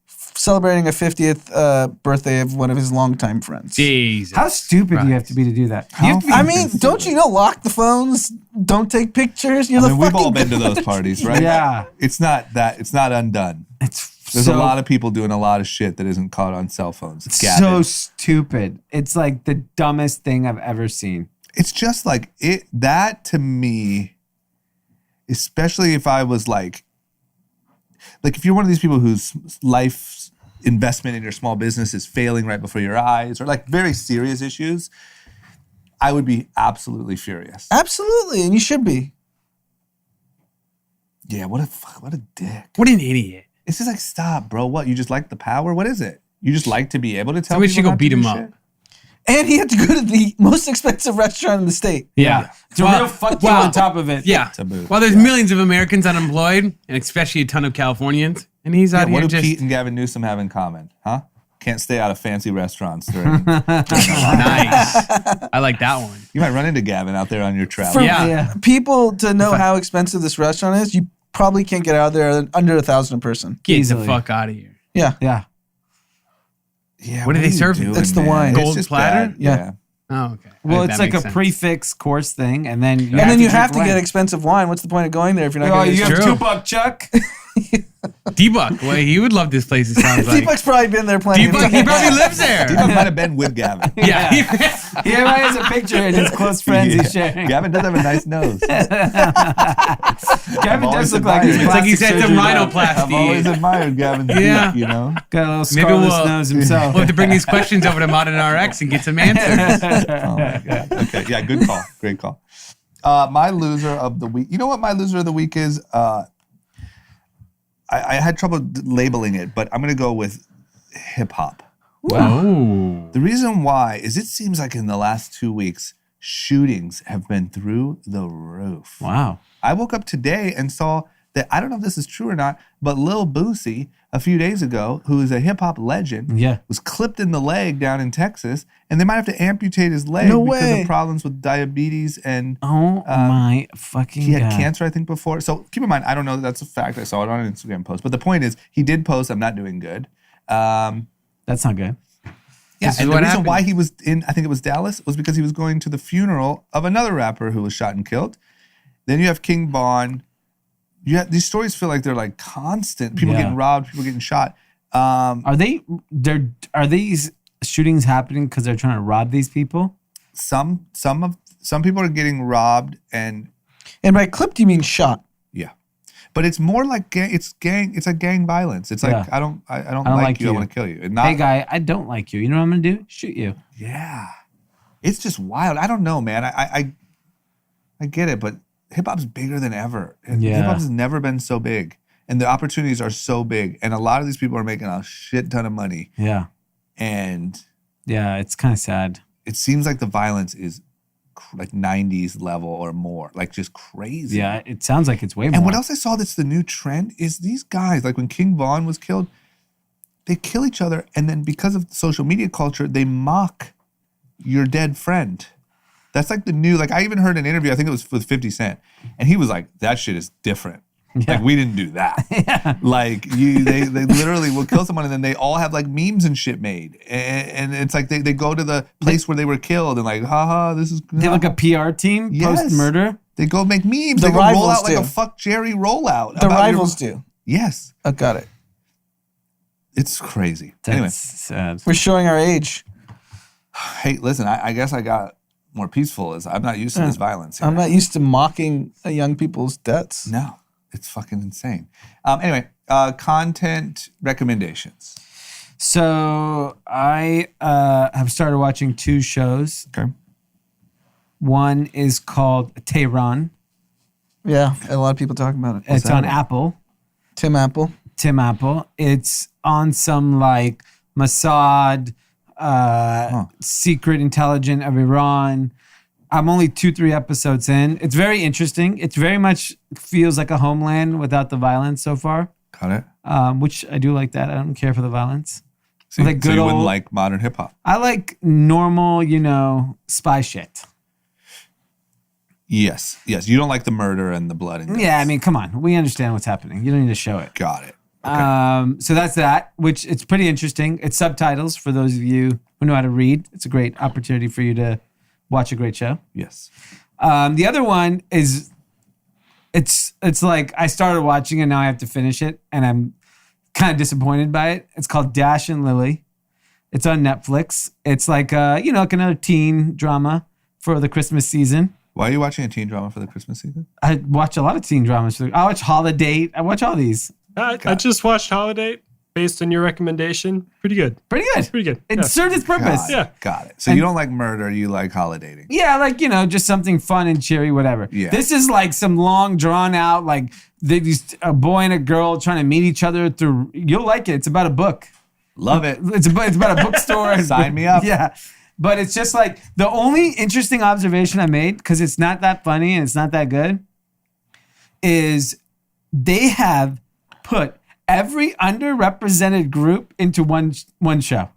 celebrating a 50th birthday of one of his longtime friends. Jesus. How stupid do you have to be to do that? You have to be I mean, don't you know, lock the phones, don't take pictures. You're We've all been to those parties, right? Yeah. It's not undone. There's a lot of people doing a lot of shit that isn't caught on cell phones. So stupid. It's like the dumbest thing I've ever seen. It's just like it. That to me, especially if I was like if you're one of these people whose life's investment in your small business is failing right before your eyes, or very serious issues, I would be absolutely furious. Absolutely, and you should be. Yeah, what a dick. What an idiot. It's just stop, bro. What, you just like the power? What is it? You just like to be able to tell Somebody people should go not to beat do him up. shit? And he had to go to the most expensive restaurant in the state. Yeah. It's a real fuck you on top of it. Yeah. Well, there's millions of Americans unemployed, and especially a ton of Californians. And he's out here what do just... Pete and Gavin Newsom have in common? Huh? Can't stay out of fancy restaurants during... Nice. I like that one. You might run into Gavin out there on your travel. For people to know how expensive this restaurant is, you probably can't get out of there under $1,000 a person. Get the fuck out of here. Yeah. Yeah. Yeah. What do they serve? Doing, That's the wine. Gold platter? Bad. Yeah. Oh, okay. Well, That it's like makes a sense. prefix course thing, and then you have to get expensive wine. What's the point of going there if you're not going to you get have True. $2 Chuck. D-Buck. Well, he would love this place, it sounds like. D-Buck's probably been there plenty of D-Buck, times. he probably lives there. He might have been with Gavin. Yeah. He has a picture and his close friends he's sharing. Gavin does have a nice nose. Gavin does look like admired he's it. It's like he's plastic had some surgery done. I've always rhinoplasty. admired Gavin's Yeah. beak, you know? Got a little Maybe scarless nose himself. We'll have to bring these questions over to Modern RX and get some answers. Oh my God. Okay. Yeah, good call. Great call. My loser of the week. You know what my loser of the week is? I had trouble labeling it, but I'm going to go with hip hop. Oh. The reason why is it seems like in the last 2 weeks, shootings have been through the roof. Wow. I woke up today and saw that, I don't know if this is true or not, but Lil Boosie, a few days ago, who is a hip hop legend, was clipped in the leg down in Texas, and they might have to amputate his leg because of problems with diabetes and my fucking he had God. cancer, I think, before. So keep in mind, I don't know that that's a fact. I saw it on an Instagram post. But the point is, he did post, I'm not doing good. That's not good. Yeah, and the reason why he was in, I think it was Dallas, was because he was going to the funeral of another rapper who was shot and killed. Then you have King Von. These stories feel like they're like constant. People getting robbed, people getting shot. Are these shootings happening because they're trying to rob these people? Some people are getting robbed and by clipped you mean shot. Yeah. But it's more like it's like gang violence. It's like I don't like you, I want to kill you. Hey guy, I don't like you. You know what I'm gonna do? Shoot you. Yeah. It's just wild. I don't know, man. I get it, but hip hop's bigger than ever. Yeah. Hip hop has never been so big. And the opportunities are so big. And a lot of these people are making a shit ton of money. Yeah. And yeah, it's kind of sad. It seems like the violence is like 90s level or more, like just crazy. Yeah, it sounds like it's way more. And what else I saw that's the new trend is these guys, like when King Von was killed, they kill each other. And then because of social media culture, they mock your dead friend. That's like the new, like I even heard an interview, I think it was with 50 Cent. And he was like, that shit is different. Yeah. Like we didn't do that. Yeah. Like they literally will kill someone and then they all have like memes and shit made. And it's like they go to the place where they were killed and like, haha, this is. They have like a PR team post-murder. They go make memes. The they go rivals roll out do. like a fuck Jerry rollout. The rivals do. Yes. I got it. It's crazy. That's anyway, sad. We're showing our age. Hey, listen, I guess I got more peaceful. I'm not used to this violence here. I'm not used to mocking young people's deaths. No. It's fucking insane. Anyway, content recommendations. So I have started watching 2 shows. Okay. One is called Tehran. Yeah, a lot of people talking about it. It's on Apple. Tim Apple. It's on some like Mossad, secret intelligence of Iran. I'm only 2-3 episodes in. It's very interesting. It very much feels like a Homeland without the violence so far. Got it. Which I do like that. I don't care for the violence. So, like you wouldn't like modern hip hop? I like normal, spy shit. Yes. You don't like the murder and the blood and guts. Yeah, I mean, come on. We understand what's happening. You don't need to show it. Got it. Okay. So that's that, which it's pretty interesting. It's subtitles for those of you who know how to read. It's a great opportunity for you to watch a great show. Yes. The other one is, it's like I started watching and now I have to finish it, and I'm kind of disappointed by it. It's called Dash and Lily. It's on Netflix. It's like like another teen drama for the Christmas season. Why are you watching a teen drama for the Christmas season? I watch a lot of teen dramas. I watch Holiday. I watch all these. I just watched Holiday based on your recommendation. Pretty good. It served its purpose. Got it. So you don't like murder, you like holidating. Yeah, like, just something fun and cheery, whatever. Yeah. This is like some long, drawn out, like a boy and a girl trying to meet each other through. You'll like it. It's about a book. Love it. It's about a bookstore. Sign me up. Yeah. But it's just like the only interesting observation I made, because it's not that funny and it's not that good, is they have put every underrepresented group into one show.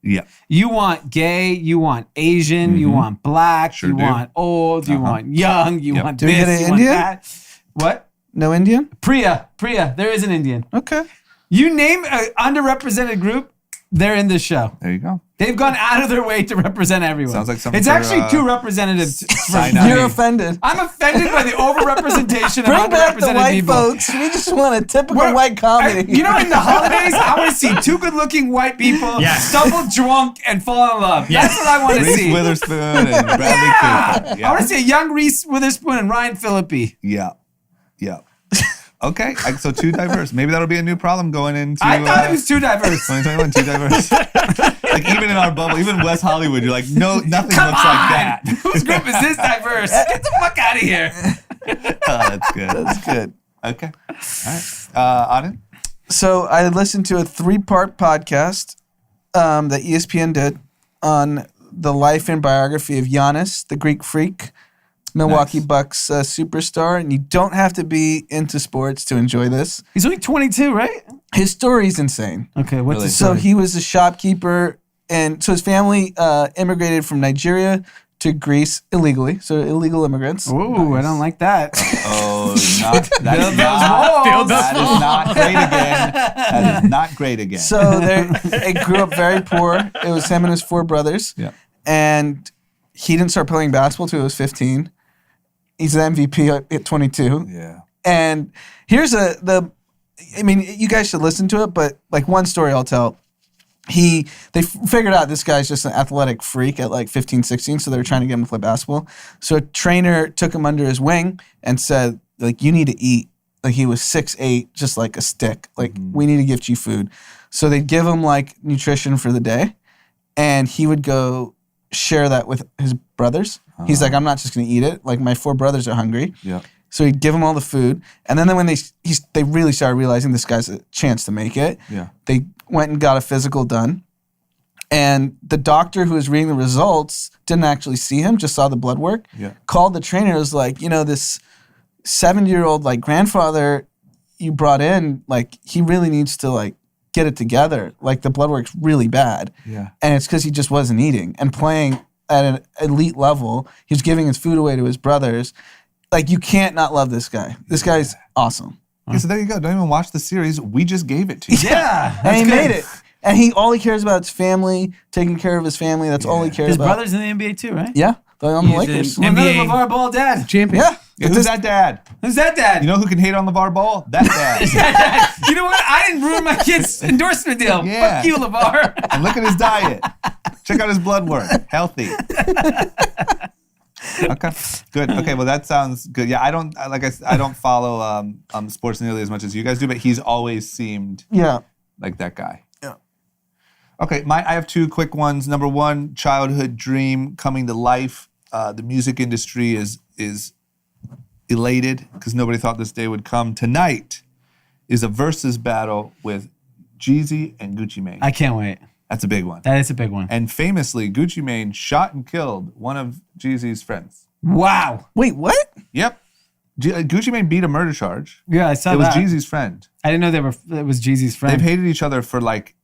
Yeah. You want gay, you want Asian, you want black, Sure you do. want old, you want young, you want Do we this, get an you want Indian? that. What? No Indian? Priya, there is an Indian. Okay. You name an underrepresented group, they're in this show. There you go. They've gone out of their way to represent everyone. Sounds like something It's for, actually too representative. Sinai. You're offended. I'm offended by the overrepresentation Bring of back the underrepresented white people. folks. We just want a typical Well, white comedy. you know, in the holidays, I want to see two good-looking white people stumble drunk and fall in love. That's what I want to Reese see. Witherspoon and Bradley Cooper. I want to see a young Reese Witherspoon and Ryan Phillippe. Yeah. Okay, so too diverse. Maybe that'll be a new problem going into. I thought it was too diverse. 2021, too diverse. Like even in our bubble, even West Hollywood, you're like, no, nothing Come looks on. like that. Whose group is this diverse? Get the fuck out of here. That's good. That's good. Okay. All right. Anand? So I listened to a 3-part podcast that ESPN did on the life and biography of Giannis, the Greek freak, Milwaukee Bucks superstar. And you don't have to be into sports to enjoy this. He's only 22, right? His story's insane. Okay, what's Really? his So story? he was a shopkeeper, and so his family immigrated from Nigeria to Greece illegally. So illegal immigrants. Ooh, I don't like that. Oh, walls. that is not great again. That is not great again. So they grew up very poor. It was him and his 4 brothers. Yeah. And he didn't start playing basketball till he was 15. He's the MVP at 22. Yeah. And here's I mean, you guys should listen to it, but like one story I'll tell. They figured out this guy's just an athletic freak at like 15, 16, so they were trying to get him to play basketball. So a trainer took him under his wing and said, like, you need to eat. Like he was 6'8", just like a stick. Like, we need to gift you food. So they'd give him like nutrition for the day, and he would go share that with his brothers. He's like, I'm not just going to eat it. Like, my 4 brothers are hungry. Yeah. So he'd give them all the food. And then when they really started realizing this guy's a chance to make it, they went and got a physical done. And the doctor who was reading the results didn't actually see him, just saw the blood work. Yeah. Called the trainer, was like, this 70-year-old like grandfather you brought in, like, he really needs to like get it together. Like, the blood work's really bad. Yeah. And it's because he just wasn't eating and playing at an elite level. He was giving his food away to his brothers. Like, you can't not love this guy. This guy's awesome. Okay, so there you go. Don't even watch the series. We just gave it to you. Yeah. And he made it. And all he cares about is family, taking care of his family. That's all he cares His about. brother's in the NBA too, right? Yeah. They're on the Lakers. an Another NBA LeVar Ball dad. champion. Yeah. Who's that dad? Who's that dad? You know who can hate on LeVar Ball? That dad. You know what? I didn't ruin my kid's endorsement deal. Yeah. Fuck you, LeVar. And look at his diet. Check out his blood work. Healthy. Okay, good. Okay, well that sounds good. Yeah, I don't follow sports nearly as much as you guys do, but he's always seemed like that guy. Yeah. Okay, I have 2 quick ones. Number 1, childhood dream coming to life. The music industry is elated because nobody thought this day would come. Tonight is a versus battle with Jeezy and Gucci Mane. I can't wait. That's a big one. That is a big one. And famously, Gucci Mane shot and killed one of Jeezy's friends. Wow. Wait, what? Yep. Gucci Mane beat a murder charge. Yeah, I saw It was that. Jeezy's friend. I didn't know it was Jeezy's friend. They've hated each other for like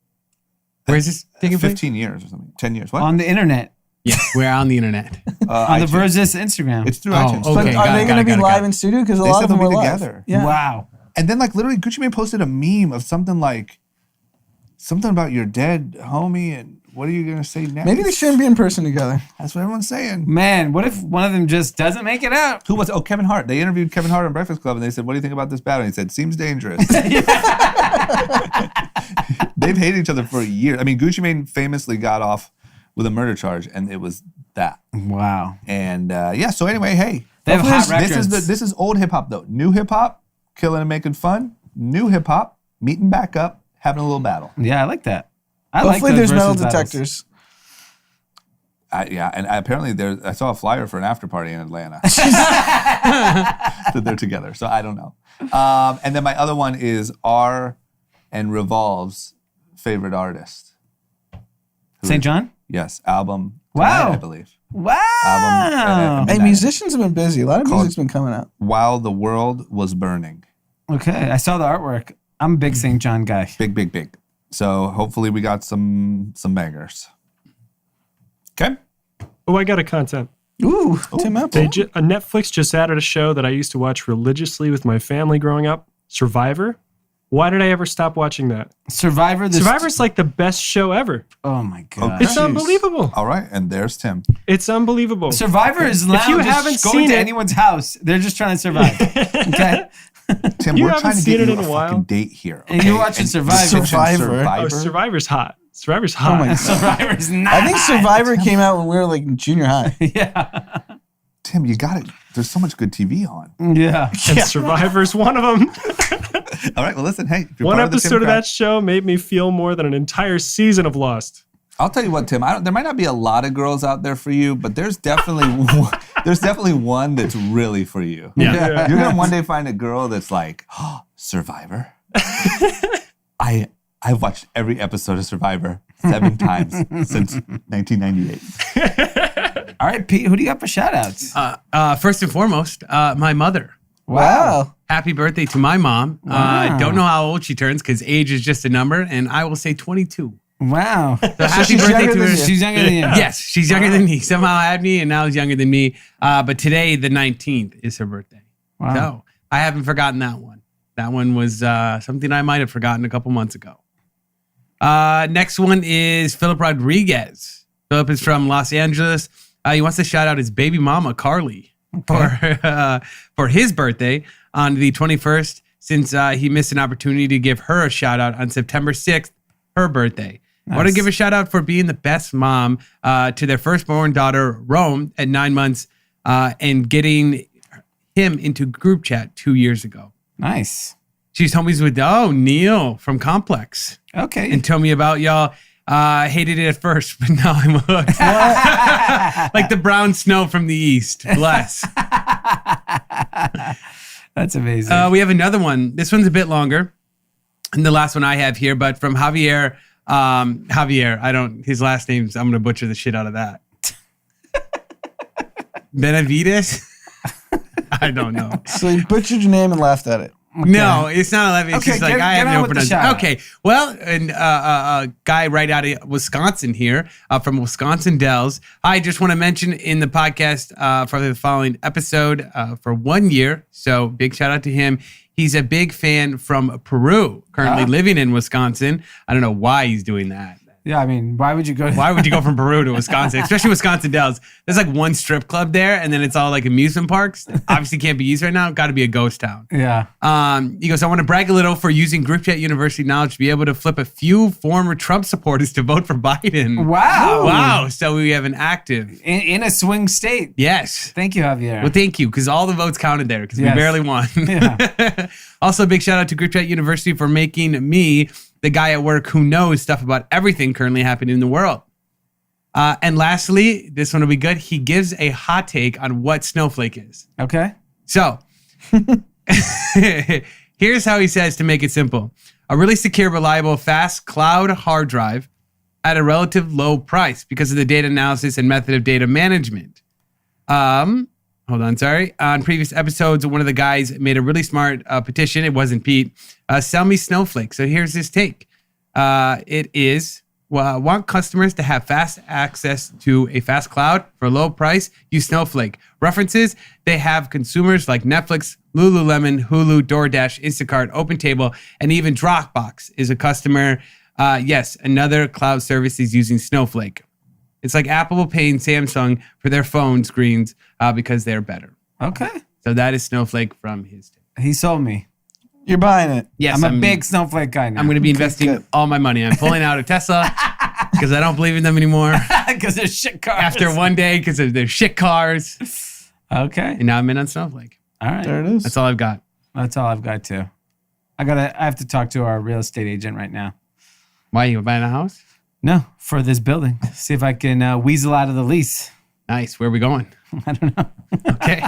Where is this taking place? 15 years or something. 10 years. What? On the internet. Yes, we're on the internet. On the iTunes. Versus Instagram. It's through Oh, iTunes. okay. But got are it, they got going it, to be got it, live got it. in studio? Because a They lot said of them they'll are be live. together. Yeah. Wow. And then like literally Gucci Mane posted a meme of something about your dead homie and what are you going to say next? Maybe they shouldn't be in person together. That's what everyone's saying. Man, what if one of them just doesn't make it out? Who was it? Oh, Kevin Hart. They interviewed Kevin Hart on Breakfast Club and they said, what do you think about this battle? And he said, seems dangerous. They've hated each other for years. I mean, Gucci Mane famously got off with a murder charge and it was that. Wow. And so anyway, hey. They have hot records. This is old hip hop though. New hip hop, killing and making fun. New hip hop, meeting back up, having a little battle. Yeah, I like that. Hopefully those there's metal versus battles. detectors. And apparently I saw a flyer for an after party in Atlanta. That they're together, so I don't know. And then my other one is R and Revolve's favorite artist. St. John? Yes, album. Wow. Tonight, I believe. Wow. Album. Hey, musicians have been busy. A lot of music's been coming out. While the World Was Burning. Okay, I saw the artwork. I'm a big St. John guy. Big. So hopefully we got some bangers. Okay. Oh, I got a content. Ooh, Tim Apple. Netflix just added a show that I used to watch religiously with my family growing up, Survivor. Why did I ever stop watching that? Survivor's like the best show ever. Oh my God. Okay. It's unbelievable. All right, and there's Tim. It's unbelievable. Survivor is now if you just haven't going seen to it, anyone's house. They're just trying to survive. Okay? Tim, You we're haven't trying to seen get it you in a a while. fucking date here. And you're watching Survivor. Survivor. Oh, Survivor's hot. Survivor's hot. Oh my God. Survivor's not. I think Survivor came out when we were like in junior high. Yeah. Tim, you got it. There's so much good TV on. Yeah. And Survivor's one of them. All right, well, listen, hey. If you're One part episode of of the Tim that show made me feel more than an entire season of Lost. I'll tell you what, Tim. There might not be a lot of girls out there for you, but there's definitely one that's really for you. Yeah. You're gonna one day find a girl that's like, oh, Survivor. I've watched every episode of Survivor 7 times since 1998. All right, Pete, who do you got for shout outs? First and foremost, my mother. Wow. Happy birthday to my mom. Wow. Don't know how old she turns because age is just a number, and I will say 22. Wow. So happy she's birthday younger to than her. you. She's younger than you. Yes, she's younger than me. Somehow had me, and now is younger than me. But today, the 19th, is her birthday. Wow. So I haven't forgotten that one. That one was something I might have forgotten a couple months ago. Next one is Philip Rodriguez. Philip is from Los Angeles. He wants to shout out his baby mama, Carly, for his birthday on the 21st, since he missed an opportunity to give her a shout out on September 6th, her birthday. I want to give a shout out for being the best mom to their firstborn daughter, Rome, at 9 months, and getting him into group chat 2 years ago. Nice. She's homies with Neil from Complex. Okay. And told me about y'all. Hated it at first, but now I'm hooked. Like the brown snow from the east. Bless. That's amazing. We have another one. This one's a bit longer than the last one I have here, but from Javier. His last name's, I'm going to butcher the shit out of that. Benavides? I don't know. So you butchered your name and laughed at it. Okay. No, it's not 11. It's Okay, just like get I have on no with the pronunciation. shout-out. Okay, well, and a guy right out of Wisconsin here, from Wisconsin Dells. I just want to mention in the podcast for the following episode for 1 year. So big shout out to him. He's a big fan from Peru, currently living in Wisconsin. I don't know why he's doing that. Yeah, I mean, why would you go? Why would you go from Peru to Wisconsin, especially Wisconsin Dells? There's like one strip club there, and then it's all like amusement parks. Obviously can't be used right now. Got to be a ghost town. Yeah. He goes, I want to brag a little for using Group Chat University knowledge to be able to flip a few former Trump supporters to vote for Biden. Wow. Wow. So we have an active. In a swing state. Yes. Thank you, Javier. Well, thank you, because all the votes counted there, because Yes. we barely won. Yeah. Also, a big shout out to Group Chat University for making me the guy at work who knows stuff about everything currently happening in the world. And lastly, this one will be good. He gives a hot take on what Snowflake is. Okay. So, here's how he says to make it simple. A really secure, reliable, fast cloud hard drive at a relative low price because of the data analysis and method of data management. On previous episodes, one of the guys made a really smart petition. It wasn't Pete. Sell me Snowflake. So here's his take. It is, want customers to have fast access to a fast cloud for a low price? Use Snowflake. References, they have consumers like Netflix, Lululemon, Hulu, DoorDash, Instacart, OpenTable, and even Dropbox is a customer. Yes, another cloud service is using Snowflake. It's like Apple paying Samsung for their phone screens because they're better. Okay. So that is Snowflake from his take. He sold me. You're buying it. Yes, I'm a big Snowflake guy now. I'm going to be investing good. all my money. I'm pulling out of Tesla because I don't believe in them anymore. because they're shit cars. After one day because of their shit cars. Okay. And now I'm in on Snowflake. All right. There it is. That's all I've got. That's all I've got too. I have to talk to our real estate agent right now. Why, you buying a house? No, for this building. See if I can weasel out of the lease. Nice. Where are we going? I don't know. Okay.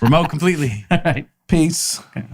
Remote completely. All right. Peace. Okay.